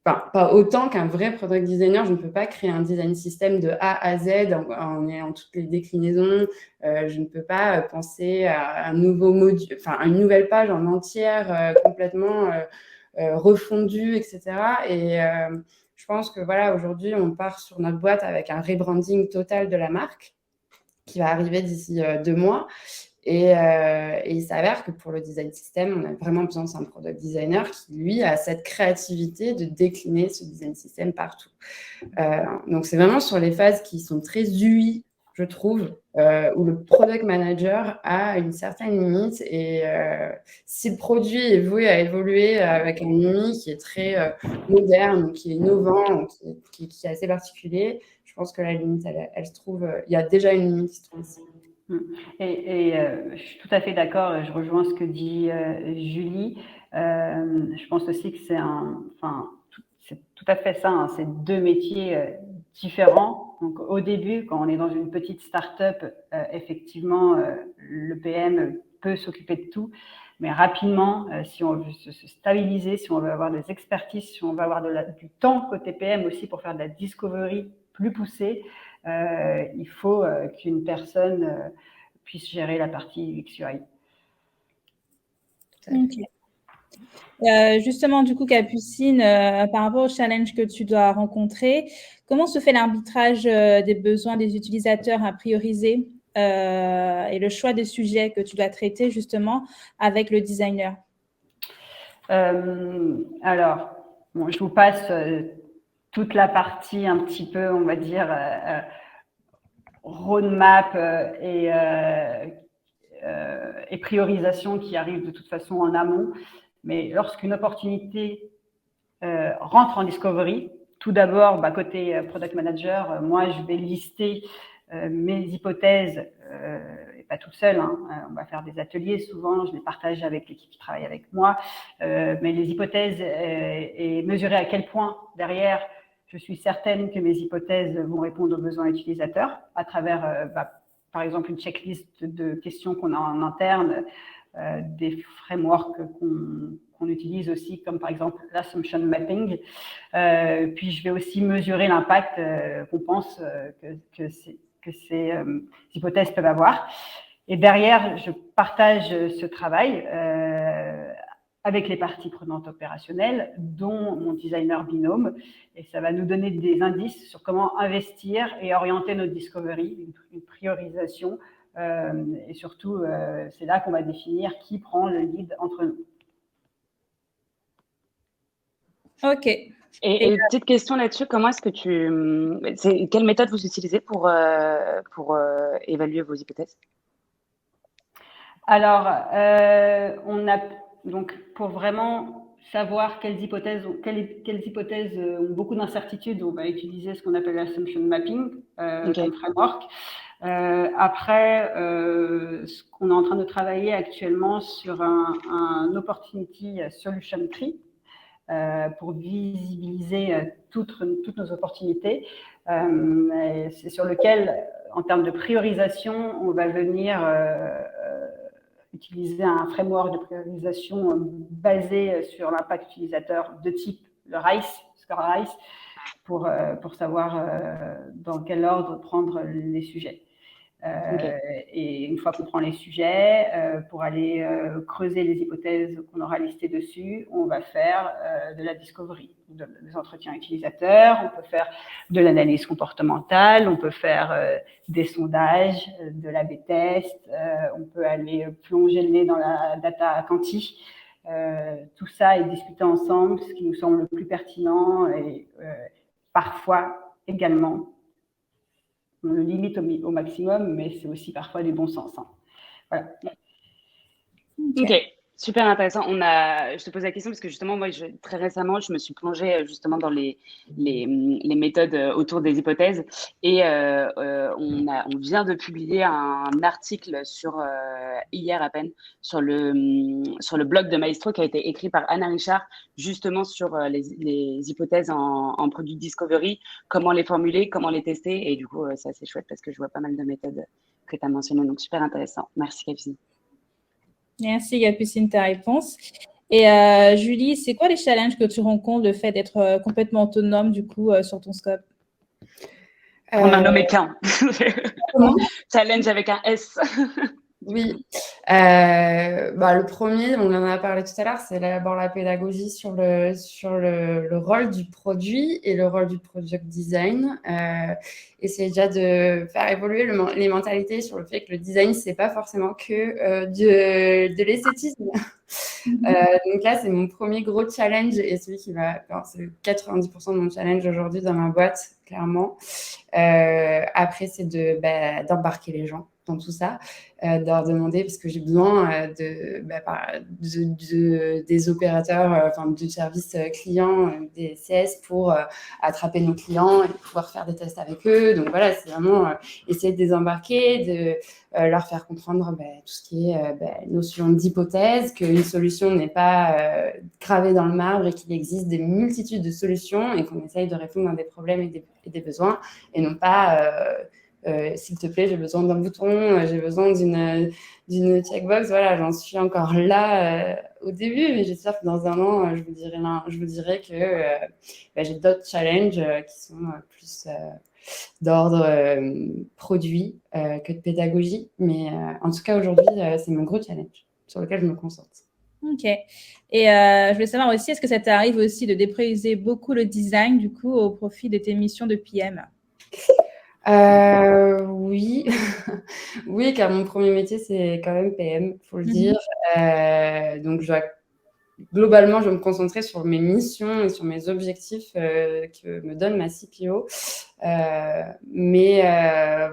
enfin, pas autant qu'un vrai product designer, je ne peux pas créer un design system de A à Z en ayant toutes les déclinaisons, je ne peux pas penser à un nouveau module, enfin, à une nouvelle page en entière, complètement refondue, etc. Et je pense que voilà, aujourd'hui, on part sur notre boîte avec un rebranding total de la marque qui va arriver d'ici 2 mois. Et il s'avère que pour le design system, on a vraiment besoin d'un product designer qui, lui, a cette créativité de décliner ce design system partout. Donc, c'est vraiment sur les phases qui sont très UI, je trouve, où le product manager a une certaine limite. Et si le produit est voué à évoluer avec un UI qui est très moderne, qui est innovant, qui est assez particulier, je pense que la limite, elle se trouve, il y a déjà une limite qui se trouve ici. Je suis tout à fait d'accord, je rejoins ce que dit Julie. Je pense aussi que c'est tout à fait ça, hein, c'est 2 métiers différents. Donc, au début, quand on est dans une petite start-up, effectivement, le PM peut s'occuper de tout. Mais rapidement, si on veut se stabiliser, si on veut avoir des expertises, si on veut avoir du temps côté PM aussi pour faire de la discovery plus poussée, il faut qu'une personne puisse gérer la partie UX UI. Okay. Justement, du coup, Capucine, par rapport au challenge que tu dois rencontrer, comment se fait l'arbitrage des besoins des utilisateurs à prioriser et le choix des sujets que tu dois traiter justement avec le designer? Alors, bon, je vous passe toute la partie un petit peu, on va dire, roadmap et priorisation qui arrive de toute façon en amont. Mais lorsqu'une opportunité rentre en discovery, tout d'abord, côté product manager, moi, je vais lister mes hypothèses, et pas toute seule, hein, on va faire des ateliers souvent, je les partage avec l'équipe qui travaille avec moi, mais les hypothèses et mesurer à quel point derrière, je suis certaine que mes hypothèses vont répondre aux besoins utilisateurs à travers, par exemple, une checklist de questions qu'on a en interne, des frameworks qu'on utilise aussi, comme par exemple l'assumption mapping. Puis je vais aussi mesurer l'impact qu'on pense que ces hypothèses peuvent avoir. Et derrière, je partage ce travail avec les parties prenantes opérationnelles, dont mon designer binôme. Et ça va nous donner des indices sur comment investir et orienter notre discovery, une priorisation. Et surtout, c'est là qu'on va définir qui prend le lead entre nous. Ok. Et une petite question là-dessus, comment est-ce que quelle méthode vous utilisez pour évaluer vos hypothèses? Alors, on a donc pour vraiment savoir quelles hypothèses ont beaucoup d'incertitudes, on va utiliser ce qu'on appelle l'assumption mapping comme framework. Après, ce qu'on est en train de travailler actuellement sur un opportunity solution tree pour visibiliser toutes nos opportunités. C'est sur lequel, en termes de priorisation, on va venir utiliser un framework de priorisation basé sur l'impact utilisateur de type le RICE, score RICE, pour savoir dans quel ordre prendre les sujets. Okay. Et une fois qu'on prend les sujets, pour aller creuser les hypothèses qu'on aura listées dessus, on va faire de la discovery, des entretiens utilisateurs, on peut faire de l'analyse comportementale, on peut faire des sondages, de l'A/B test, on peut aller plonger le nez dans la data quanti. Tout ça est discuté ensemble, ce qui nous semble le plus pertinent et parfois également on le limite au maximum, mais c'est aussi parfois du bon sens. Hein. Voilà. Ok, super intéressant. Je te pose la question parce que justement, moi, très récemment, je me suis plongée justement dans les méthodes autour des hypothèses et on vient de publier un article hier à peine sur le blog de Maestro qui a été écrit par Anna Richard justement sur les hypothèses en produit discovery, comment les formuler, comment les tester et du coup, c'est assez chouette parce que je vois pas mal de méthodes que tu as mentionnées, donc super intéressant. Merci Capucine. Merci Capucine, ta réponse. Et Julie, c'est quoi les challenges que tu rencontres, le fait d'être complètement autonome du coup sur ton scope? On n'en nommé qu'un. Challenge avec un S. Oui, le premier, on en a parlé tout à l'heure, c'est d'abord la pédagogie sur le rôle du produit et le rôle du product design. Essayer déjà de faire évoluer les mentalités sur le fait que le design, c'est pas forcément que de l'esthétisme. Donc là, c'est mon premier gros challenge et celui c'est 90% de mon challenge aujourd'hui dans ma boîte, clairement. Après, c'est d'embarquer les gens dans tout ça, de leur demander, parce que j'ai besoin des opérateurs, du service client, des CS pour attraper nos clients et pouvoir faire des tests avec eux. Donc voilà, c'est vraiment essayer de les embarquer, de leur faire comprendre tout ce qui est notion d'hypothèse, qu'une solution n'est pas gravée dans le marbre et qu'il existe des multitudes de solutions et qu'on essaye de répondre à des problèmes et des besoins et non pas s'il te plaît, j'ai besoin d'un bouton, j'ai besoin d'une checkbox. Voilà, j'en suis encore là au début, mais j'espère que dans un an, je vous dirai que j'ai d'autres challenges qui sont plus d'ordre produit que de pédagogie. Mais en tout cas, aujourd'hui, c'est mon gros challenge sur lequel je me concentre. Ok. Et je voulais savoir aussi, est-ce que ça t'arrive aussi de déprioriser beaucoup le design, du coup, au profit de tes missions de PM? Oui, oui, car mon premier métier, c'est quand même PM, faut le dire. Donc, globalement, je vais me concentrer sur mes missions et sur mes objectifs que me donne ma CPO. Mais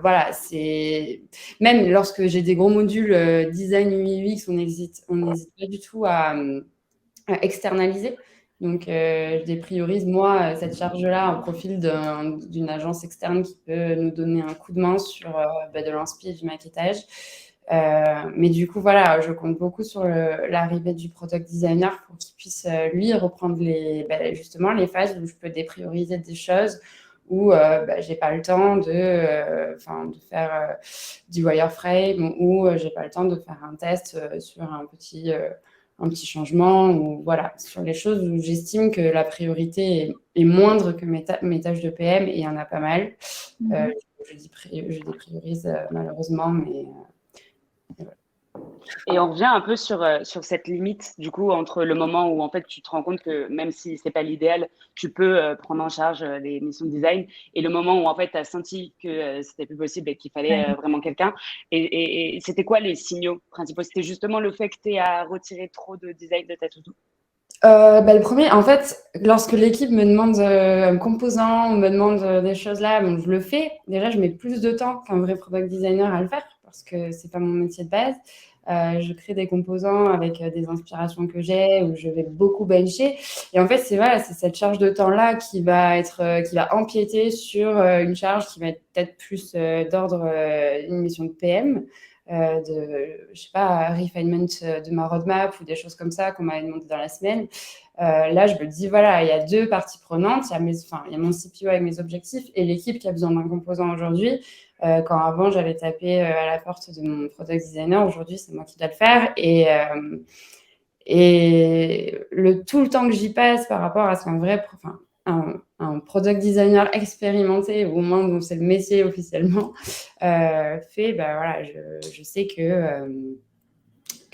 voilà, c'est même lorsque j'ai des gros modules design UI/UX, on n'hésite pas du tout à externaliser. Donc, je dépriorise, moi, cette charge-là au profil d'une agence externe qui peut nous donner un coup de main sur de l'inspi et du maquettage. Mais du coup, voilà, je compte beaucoup sur l'arrivée du product designer pour qu'il puisse, lui, reprendre justement les phases où je peux déprioriser des choses, où j'ai pas le temps de faire du wireframe, ou j'ai pas le temps de faire un test sur un petit changement, ou voilà, sur les choses où j'estime que la priorité est moindre que mes tâches de PM, et il y en a pas mal. Je dépriorise malheureusement, mais voilà. Et on revient un peu sur cette limite, du coup, entre le moment où, en fait, tu te rends compte que même si c'est pas l'idéal, tu peux prendre en charge les missions de design, et le moment où, en fait, tu as senti que c'était plus possible et qu'il fallait vraiment quelqu'un. Et c'était quoi les signaux principaux? C'était justement le fait que tu aies à retirer trop de design de ta to-do? Le premier, en fait, lorsque l'équipe me demande un composant ou me demande des choses là, bon, je le fais. Déjà, je mets plus de temps qu'un vrai product designer à le faire parce que c'est pas mon métier de base. Je crée des composants avec des inspirations que j'ai, où je vais beaucoup bencher. Et en fait, c'est cette charge de temps-là qui va empiéter sur une charge qui va être peut-être plus d'ordre une mission de PM. je sais pas, refinement de ma roadmap ou des choses comme ça qu'on m'avait demandé dans la semaine. Là, je me dis, voilà, il y a 2 parties prenantes. Il y a mon CPO avec mes objectifs et l'équipe qui a besoin d'un composant aujourd'hui. Quand avant, j'avais tapé à la porte de mon product designer, aujourd'hui, c'est moi qui dois le faire. Et tout le temps que j'y passe par rapport à ce qu'un vrai, un product designer expérimenté, ou au moins dont c'est le métier officiellement, fait, voilà, je sais que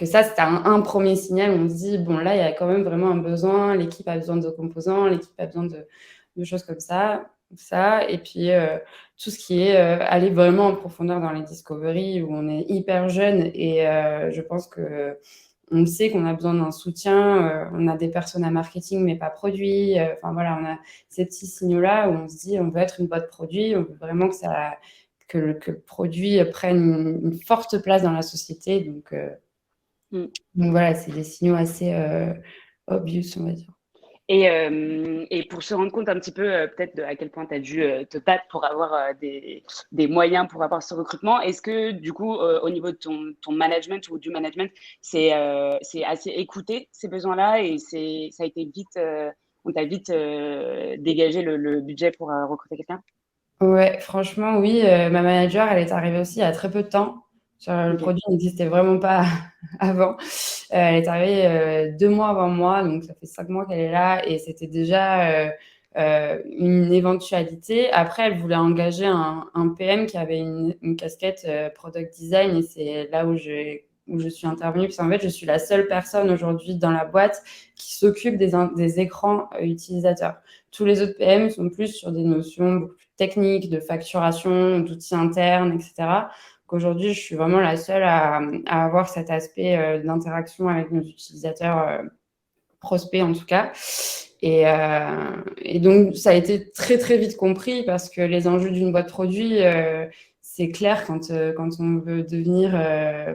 ça, c'est un premier signal où on se dit, bon, là, il y a quand même vraiment un besoin, l'équipe a besoin de composants, l'équipe a besoin de choses comme ça. Et puis, tout ce qui est aller vraiment en profondeur dans les discoveries où on est hyper jeune et je pense que on sait qu'on a besoin d'un soutien, on a des personnes à marketing mais pas produits, enfin voilà, on a ces petits signaux-là où on se dit on veut être une boîte produit, on veut vraiment que le produit prenne une forte place dans la société, donc voilà, c'est des signaux assez obvious, on va dire. Et pour se rendre compte un petit peu peut-être à quel point tu as dû te battre pour avoir des moyens pour avoir ce recrutement, est-ce que du coup au niveau de ton management ou du management, c'est assez écouté ces besoins-là et ça a été vite, on t'a vite dégagé le budget pour recruter quelqu'un? Ouais, franchement, oui. Ma manager, elle est arrivée aussi il y a très peu de temps. Le Ok. produit n'existait vraiment pas avant. Elle est arrivée 2 mois avant moi, donc ça fait 5 mois qu'elle est là et c'était déjà une éventualité. Après, elle voulait engager un PM qui avait une casquette product design et c'est là où je suis intervenue. Parce qu'en fait, je suis la seule personne aujourd'hui dans la boîte qui s'occupe des écrans utilisateurs. Tous les autres PM sont plus sur des notions beaucoup plus techniques, de facturation, d'outils internes, etc. Qu'aujourd'hui, je suis vraiment la seule à avoir cet aspect d'interaction avec nos utilisateurs prospects en tout cas. Et donc, ça a été très, très vite compris parce que les enjeux d'une boîte produit, c'est clair quand on veut devenir,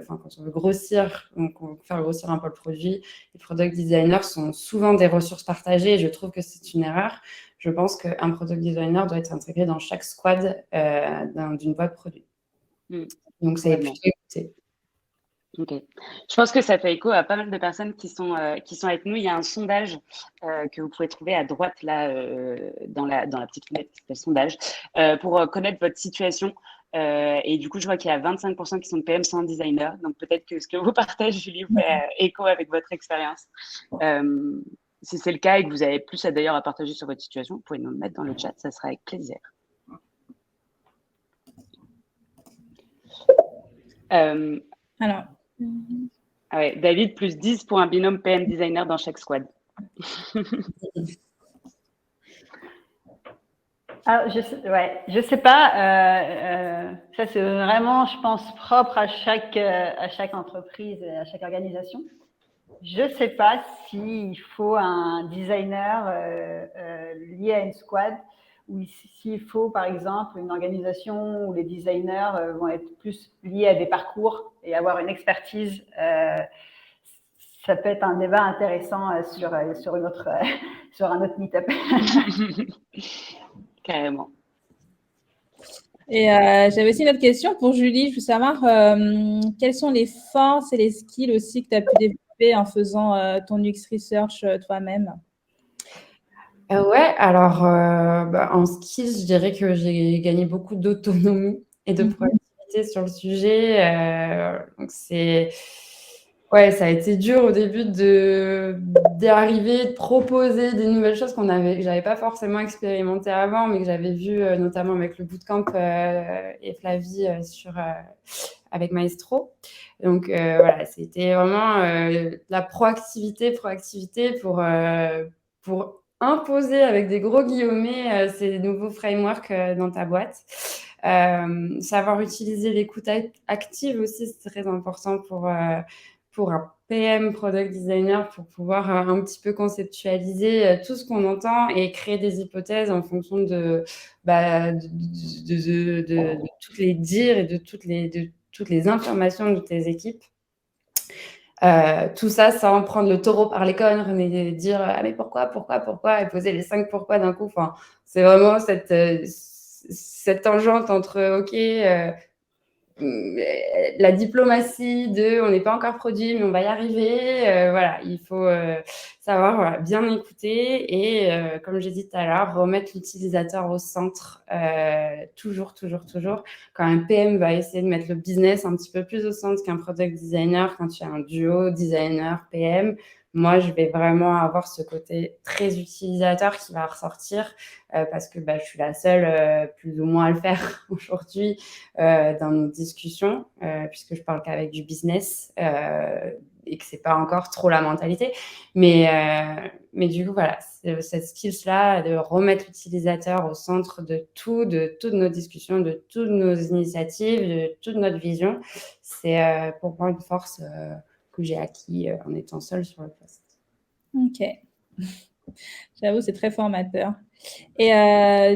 quand on veut grossir, donc on veut faire grossir un peu le produit. Les product designers sont souvent des ressources partagées et je trouve que c'est une erreur. Je pense qu'un product designer doit être intégré dans chaque squad d'une boîte produit. Donc, ça est plutôt écouté. Ok. Je pense que ça fait écho à pas mal de personnes qui sont avec nous. Il y a un sondage que vous pouvez trouver à droite là dans la petite fenêtre qui s'appelle sondage pour connaître votre situation. Et du coup, je vois qu'il y a 25% qui sont PM sans designer. Donc peut-être que ce que vous partagez, Julie, vous fait écho avec votre expérience. Si c'est le cas et que vous avez plus d'ailleurs à partager sur votre situation, vous pouvez nous le mettre dans le chat, ça sera avec plaisir. Alors. Ah ouais, David, plus 10 pour un binôme PM designer dans chaque squad. Alors, je sais pas. Ça, c'est vraiment, je pense, propre à chaque entreprise et à chaque organisation. Je sais pas s'il faut un designer lié à une squad ou s'il faut, par exemple, une organisation où les designers vont être plus liés à des parcours et avoir une expertise. Ça peut être un débat intéressant sur un autre meet-up. Carrément. Et j'avais aussi une autre question pour Julie. Je veux savoir quelles sont les forces et les skills aussi que tu as pu développer en faisant ton UX Research toi-même. Ouais, alors en skills, je dirais que j'ai gagné beaucoup d'autonomie et de proactivité sur le sujet. Donc ça a été dur au début d'arriver, de proposer des nouvelles choses que j'avais pas forcément expérimenté avant, mais que j'avais vu notamment avec le bootcamp et Flavie avec Maestro. Donc voilà, c'était vraiment la proactivité pour imposer avec des gros guillemets ces nouveaux frameworks dans ta boîte. Savoir utiliser l'écoute active aussi, c'est très important pour un PM, product designer, pour pouvoir un petit peu conceptualiser tout ce qu'on entend et créer des hypothèses en fonction de toutes les dires et de toutes les informations de tes équipes. Tout ça sans prendre le taureau par les cornes et dire ah mais pourquoi et poser les 5 pourquoi d'un coup. Enfin, c'est vraiment cette tangente entre la diplomatie de on n'est pas encore produit, mais on va y arriver. Voilà, il faut savoir bien écouter et, comme j'ai dit tout à l'heure, remettre l'utilisateur au centre. Toujours. Quand un PM va essayer de mettre le business un petit peu plus au centre qu'un product designer, quand tu as un duo designer-PM, moi, je vais vraiment avoir ce côté très utilisateur qui va ressortir parce que je suis la seule plus ou moins à le faire aujourd'hui dans nos discussions, puisque je parle qu'avec du business et que c'est pas encore trop la mentalité. Mais du coup, voilà, cette skills-là de remettre l'utilisateur au centre de toutes nos discussions, de toutes nos initiatives, de toute notre vision, c'est pour moi une force que j'ai acquis en étant seule sur le poste. Ok. J'avoue, c'est très formateur. Et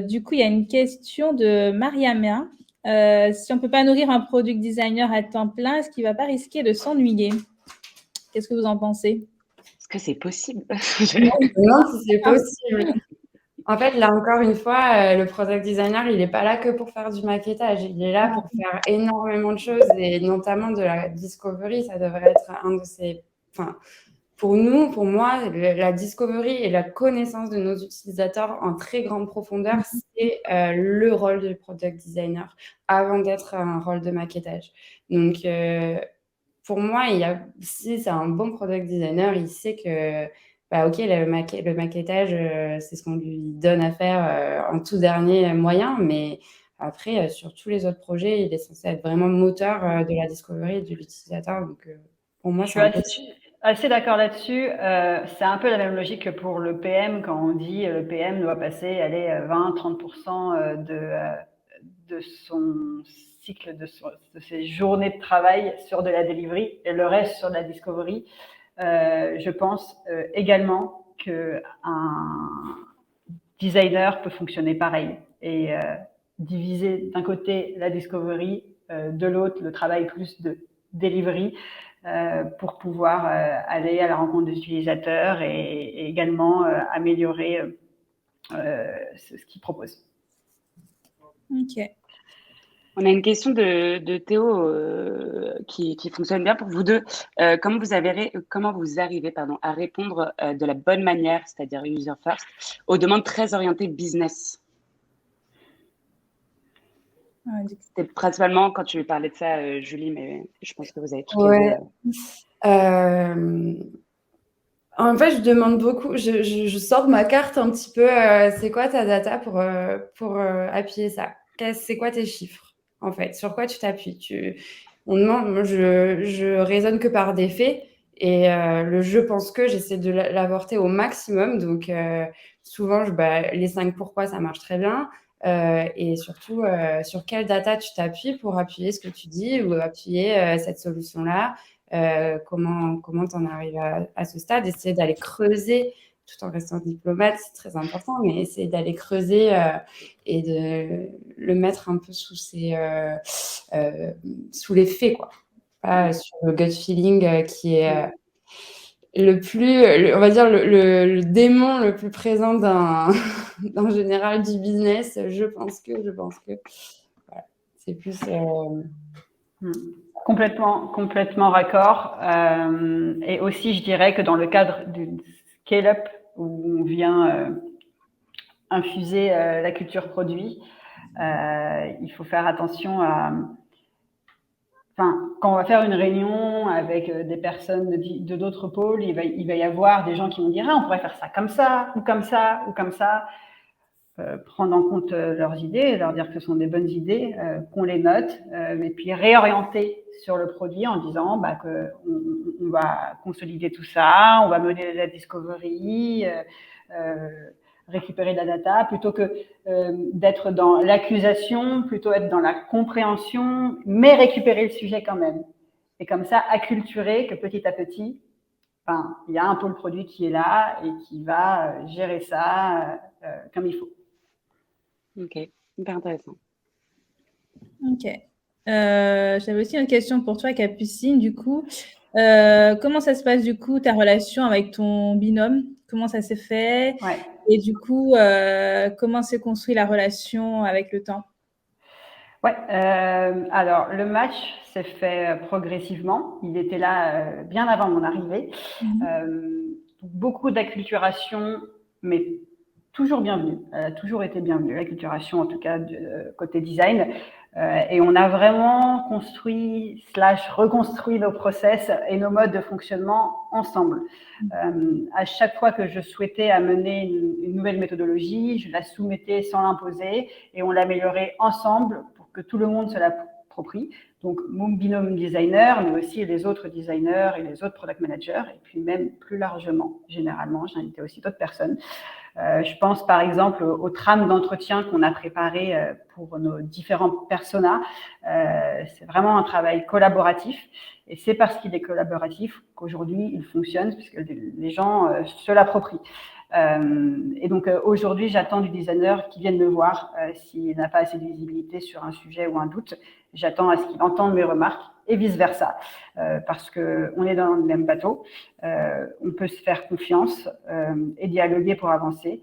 du coup, il y a une question de Mariamia. Si on ne peut pas nourrir un product designer à temps plein, est-ce qu'il ne va pas risquer de s'ennuyer? Qu'est-ce que vous en pensez? Est-ce que c'est possible? Non, si c'est possible. En fait, là encore une fois, le product designer, il n'est pas là que pour faire du maquettage. Il est là pour faire énormément de choses et notamment de la discovery. Ça devrait être un de ses... Enfin, pour moi, la discovery et la connaissance de nos utilisateurs en très grande profondeur, c'est le rôle du product designer avant d'être un rôle de maquettage. Donc, pour moi, si c'est un bon product designer, il sait que ok, le maquettage, c'est ce qu'on lui donne à faire en tout dernier moyen, mais après, sur tous les autres projets, il est censé être vraiment moteur de la discovery et de l'utilisateur. Donc, pour moi, c'est assez d'accord là-dessus. C'est un peu la même logique que pour le PM, quand on dit le PM doit passer 20-30% de son cycle, de ses journées de travail sur de la delivery et le reste sur de la discovery. Je pense également qu'un designer peut fonctionner pareil et diviser d'un côté la discovery, de l'autre le travail plus de delivery pour pouvoir aller à la rencontre des utilisateurs et également améliorer ce qu'ils proposent. Ok. On a une question de Théo qui fonctionne bien pour vous deux. Comment vous arrivez à répondre de la bonne manière, c'est-à-dire user first, aux demandes très orientées business? C'était principalement quand tu parlais de ça, Julie, mais je pense que vous avez toutes les deux. En fait, je demande beaucoup. Je sors de ma carte un petit peu. C'est quoi ta data pour appuyer ça? C'est quoi tes chiffres, en fait? Sur quoi tu t'appuies? On demande. Moi, je raisonne que par des faits. Et le je pense que j'essaie de l'avorter au maximum. Donc, souvent, les 5 pourquoi, ça marche très bien. Et surtout, sur quelle data tu t'appuies pour appuyer ce que tu dis ou appuyer cette solution-là. Comment t'en arrives à ce stade, essayer d'aller creuser tout en restant diplomate, c'est très important, mais essayer d'aller creuser et de le mettre un peu sous les faits, quoi. Pas sur le gut feeling qui est on va dire le démon le plus présent d'un général du business. Je pense que voilà. C'est plus Complètement raccord. Et aussi, je dirais que dans le cadre d'une scale-up où on vient infuser la culture produit, il faut faire attention à... Enfin, quand on va faire une réunion avec des personnes de d'autres pôles, il va y avoir des gens qui vont dire « Ah, on pourrait faire ça comme ça, ou comme ça, ou comme ça ». Prendre en compte leurs idées, leur dire que ce sont des bonnes idées, qu'on les note, et puis réorienter sur le produit en disant qu'on va consolider tout ça, on va mener la discovery, récupérer de la data, plutôt que d'être dans l'accusation, plutôt être dans la compréhension, mais récupérer le sujet quand même. Et comme ça, acculturer que petit à petit, il y a un pôle produit qui est là et qui va gérer ça comme il faut. Ok, hyper intéressant. Ok. J'avais aussi une question pour toi, Capucine, du coup. Comment ça se passe, du coup, ta relation avec ton binôme? Comment ça s'est fait? Et du coup, comment s'est construite la relation avec le temps? Ouais, alors le match s'est fait progressivement. Il était là bien avant mon arrivée. Beaucoup d'acculturation, mais toujours bienvenue. Elle a toujours été bienvenue, l'acculturation en tout cas côté design. Et on a vraiment construit / reconstruit nos process et nos modes de fonctionnement ensemble. À chaque fois que je souhaitais amener une nouvelle méthodologie, je la soumettais sans l'imposer et on l'améliorait ensemble pour que tout le monde se l'approprie. Donc, mon binôme designer, mais aussi les autres designers et les autres product managers, et puis même plus largement, généralement, j'ai invité aussi d'autres personnes. Je pense par exemple aux trames d'entretien qu'on a préparées pour nos différents personas. C'est vraiment un travail collaboratif et c'est parce qu'il est collaboratif qu'aujourd'hui il fonctionne, puisque les gens se l'approprient. Et donc aujourd'hui, j'attends du designer qui vienne me voir s'il n'a pas assez de visibilité sur un sujet ou un doute. J'attends à ce qu'il entende mes remarques et vice-versa, parce qu'on est dans le même bateau, on peut se faire confiance et dialoguer pour avancer.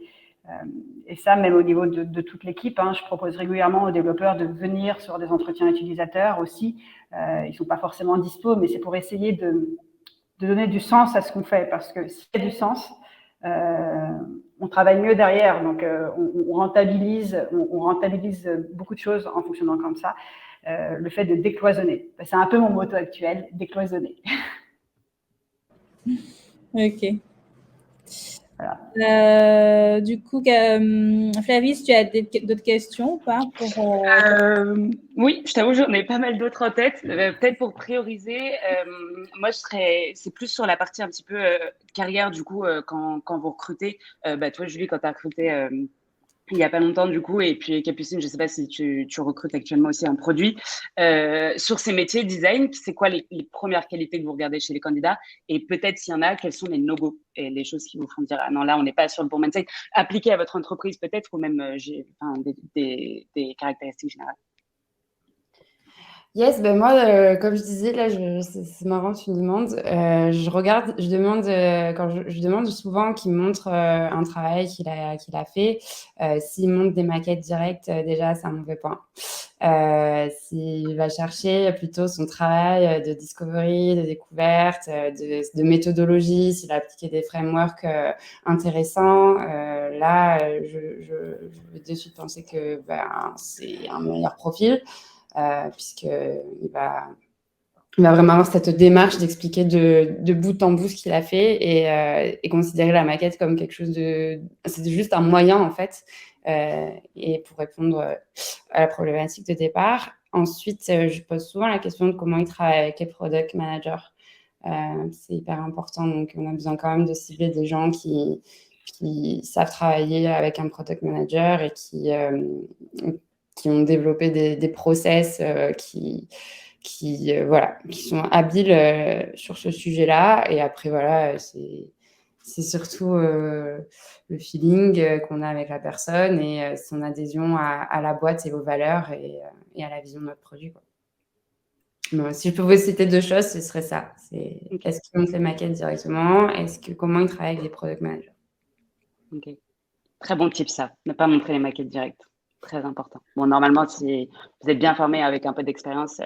Et ça, même au niveau de toute l'équipe, hein, je propose régulièrement aux développeurs de venir sur des entretiens utilisateurs aussi. Ils ne sont pas forcément dispo, mais c'est pour essayer de donner du sens à ce qu'on fait, parce que s'il y a du sens, on travaille mieux derrière, donc on rentabilise beaucoup de choses en fonctionnant comme ça. Le fait de décloisonner, c'est un peu mon motto actuel, décloisonner. Ok. Voilà. Du coup, Flavie, tu as d'autres questions ou pas Oui, je t'avoue, j'en ai pas mal d'autres en tête. Peut-être pour prioriser, moi, c'est plus sur la partie un petit peu carrière, du coup, quand vous recrutez. Toi, Julie, quand tu as recruté il n'y a pas longtemps, du coup, et puis Capucine, je ne sais pas si tu recrutes actuellement aussi un produit. Sur ces métiers design, c'est quoi les premières qualités que vous regardez chez les candidats? Et peut-être s'il y en a, quels sont les no-go et les choses qui vous font dire, ah non, là, on n'est pas sur le bon mindset, appliqué à votre entreprise peut-être, ou même des caractéristiques générales. Yes, ben moi, comme je disais, là, c'est marrant, tu me demandes. Je demande, quand je demande souvent qu'il montre un travail qu'il a fait. S'il montre des maquettes directes, déjà, c'est un mauvais point. S'il va chercher plutôt son travail de discovery, de découverte, de méthodologie, s'il a appliqué des frameworks intéressants, là, je vais de suite penser que c'est un meilleur profil. Puisqu'il va vraiment avoir cette démarche d'expliquer de bout en bout ce qu'il a fait et considérer la maquette comme quelque chose c'est juste un moyen, en fait, et pour répondre à la problématique de départ. Ensuite, je pose souvent la question de comment il travaille avec les product managers. C'est hyper important, donc on a besoin quand même de cibler des gens qui savent travailler avec un product manager et qui ont développé des process qui sont habiles sur ce sujet-là. Et après, voilà, c'est surtout le feeling qu'on a avec la personne et son adhésion à la boîte et aux valeurs et à la vision de notre produit, quoi. Bon, si je pouvais citer deux choses, ce serait ça. Est-ce qu'ils montent les maquettes directement? Comment ils travaillent avec les product managers? Ok. Très bon tip, ça. Ne pas montrer les maquettes directes. Très important. Bon, normalement, si vous êtes bien formé avec un peu d'expérience.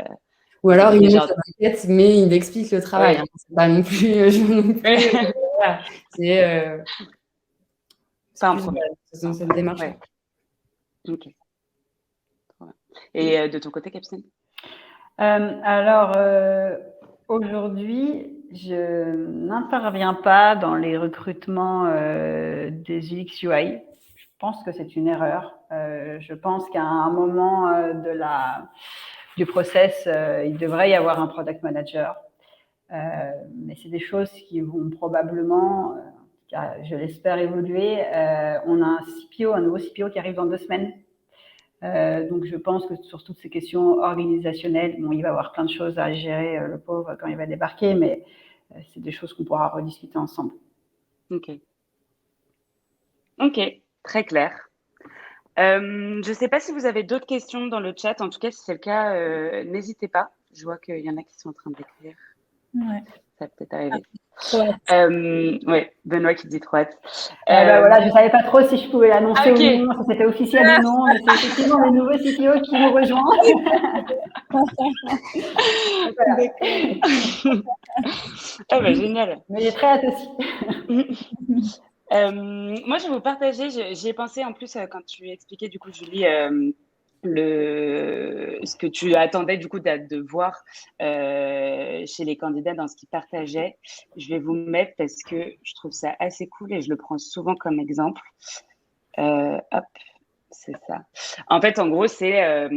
Ou alors, il montre la maquette, mais il explique le travail. Oui. Hein. C'est pas non plus. Voilà. C'est pas un plus problème. dans cette démarche. Ouais. Ok. Et de ton côté, Capucine? Alors, aujourd'hui, je n'interviens pas dans les recrutements des UX UI. Je pense que c'est une erreur. Je pense qu'à un moment du process, il devrait y avoir un product manager. Mais c'est des choses qui vont probablement, je l'espère, évoluer. On a un nouveau CPO qui arrive dans 2 semaines. Donc, je pense que sur toutes ces questions organisationnelles, bon, il va y avoir plein de choses à gérer, le pauvre, quand il va débarquer, mais c'est des choses qu'on pourra rediscuter ensemble. Ok. Ok, très clair. Je ne sais pas si vous avez d'autres questions dans le chat. En tout cas, si c'est le cas, n'hésitez pas. Je vois qu'il y en a qui sont en train d'écrire. Ouais. Ça va peut-être arriver. Trop hâte. Ouais, Benoît qui dit trop hâte. Voilà, je ne savais pas trop si je pouvais l'annoncer ok. ou non, si c'était officiel ou non, mais c'est effectivement le nouveau CTO qui nous rejoint. D'accord. Ah bah, génial. Mais j'ai très hâte aussi. Moi, je vais vous partager, j'y ai pensé en plus quand tu expliquais, du coup, Julie, ce que tu attendais du coup de voir chez les candidats dans ce qu'ils partageaient. Je vais vous mettre parce que je trouve ça assez cool et je le prends souvent comme exemple. Hop, c'est ça. En fait, en gros, c'est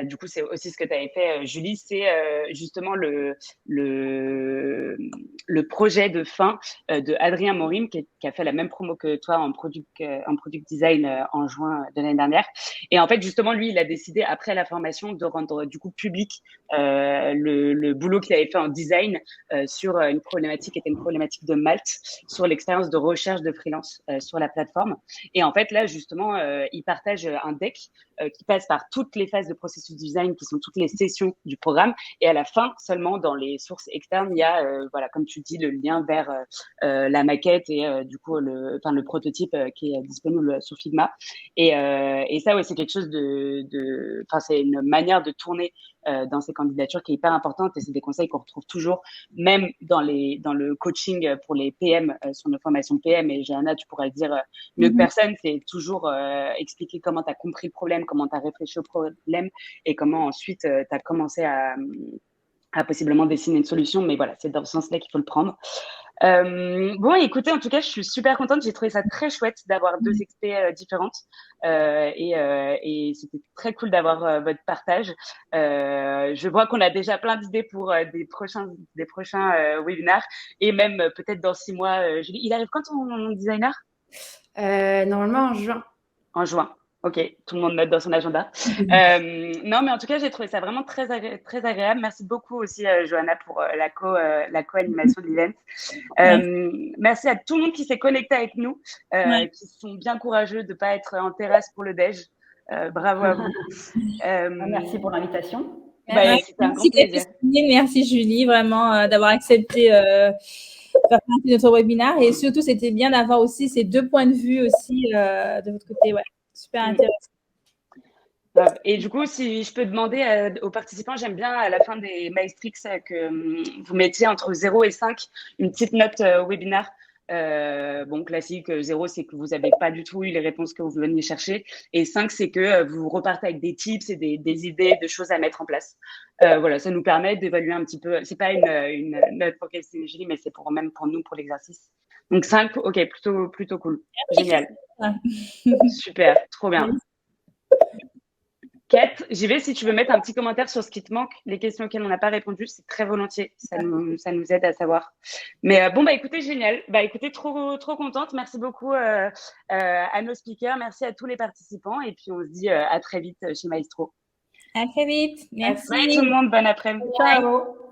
du coup, c'est aussi ce que tu avais fait, Julie, c'est justement le projet de fin de Adrien Morim, qui a fait la même promo que toi en product design en juin de l'année dernière. Et en fait, justement, lui, il a décidé après la formation de rendre du coup public le boulot qu'il avait fait en design sur une problématique qui était une problématique de Malte, sur l'expérience de recherche de freelance sur la plateforme. Et en fait, là, justement, il partage un deck qui passe par toutes les phases de processus design, qui sont toutes les sessions du programme. Et à la fin, seulement dans les sources externes, il y a, voilà, comme tu dis, le lien vers la maquette et du coup le prototype qui est disponible sur Figma. Et ça, ouais, c'est quelque chose c'est une manière de tourner dans ces candidatures qui est hyper importante et c'est des conseils qu'on retrouve toujours, même dans le coaching pour les PM sur nos formations PM. Et Johanna, tu pourrais le dire mieux que personne, c'est toujours expliquer comment tu as compris le problème, comment tu as réfléchi au problème et comment ensuite tu as commencé à possiblement dessiner une solution. Mais voilà, c'est dans ce sens-là qu'il faut le prendre. Bon, écoutez, en tout cas, je suis super contente. J'ai trouvé ça très chouette d'avoir deux experts différentes et c'était très cool d'avoir votre partage. Je vois qu'on a déjà plein d'idées pour des prochains webinaires et même peut-être dans 6 mois. Julie, il arrive quand ton designer? Normalement en juin. En juin. Ok, tout le monde note dans son agenda. Non, mais en tout cas, j'ai trouvé ça vraiment très agréable. Merci beaucoup aussi, Johanna, pour la co-animation de l'event. Merci à tout le monde qui s'est connecté avec nous, qui sont bien courageux de ne pas être en terrasse pour le déj. Bravo à vous. Merci pour l'invitation. C'était un grand plaisir. Merci Julie, vraiment d'avoir accepté de faire partie de notre webinaire. Et surtout, c'était bien d'avoir aussi ces deux points de vue aussi de votre côté. Ouais, super intéressant. Et du coup, si je peux demander aux participants, j'aime bien à la fin des Maestrix que vous mettiez entre 0 et 5 une petite note webinaire. Bon, classique, 0, c'est que vous n'avez pas du tout eu les réponses que vous veniez chercher. Et 5, c'est que vous repartez avec des tips et des idées, de choses à mettre en place. Voilà, ça nous permet d'évaluer un petit peu. C'est pas une note pour Christine et Julie, mais c'est même pour nous, pour l'exercice. Donc 5, ok, plutôt cool. Génial. Super, trop bien. Kate, j'y vais. Si tu veux mettre un petit commentaire sur ce qui te manque, les questions auxquelles on n'a pas répondu, c'est très volontiers. Ça nous aide à savoir. Mais écoutez, génial. Écoutez, trop contente. Merci beaucoup à nos speakers. Merci à tous les participants. Et puis, on se dit à très vite chez Maestro. À très vite. Merci. Bye tout le monde. Bon après-midi. Ciao.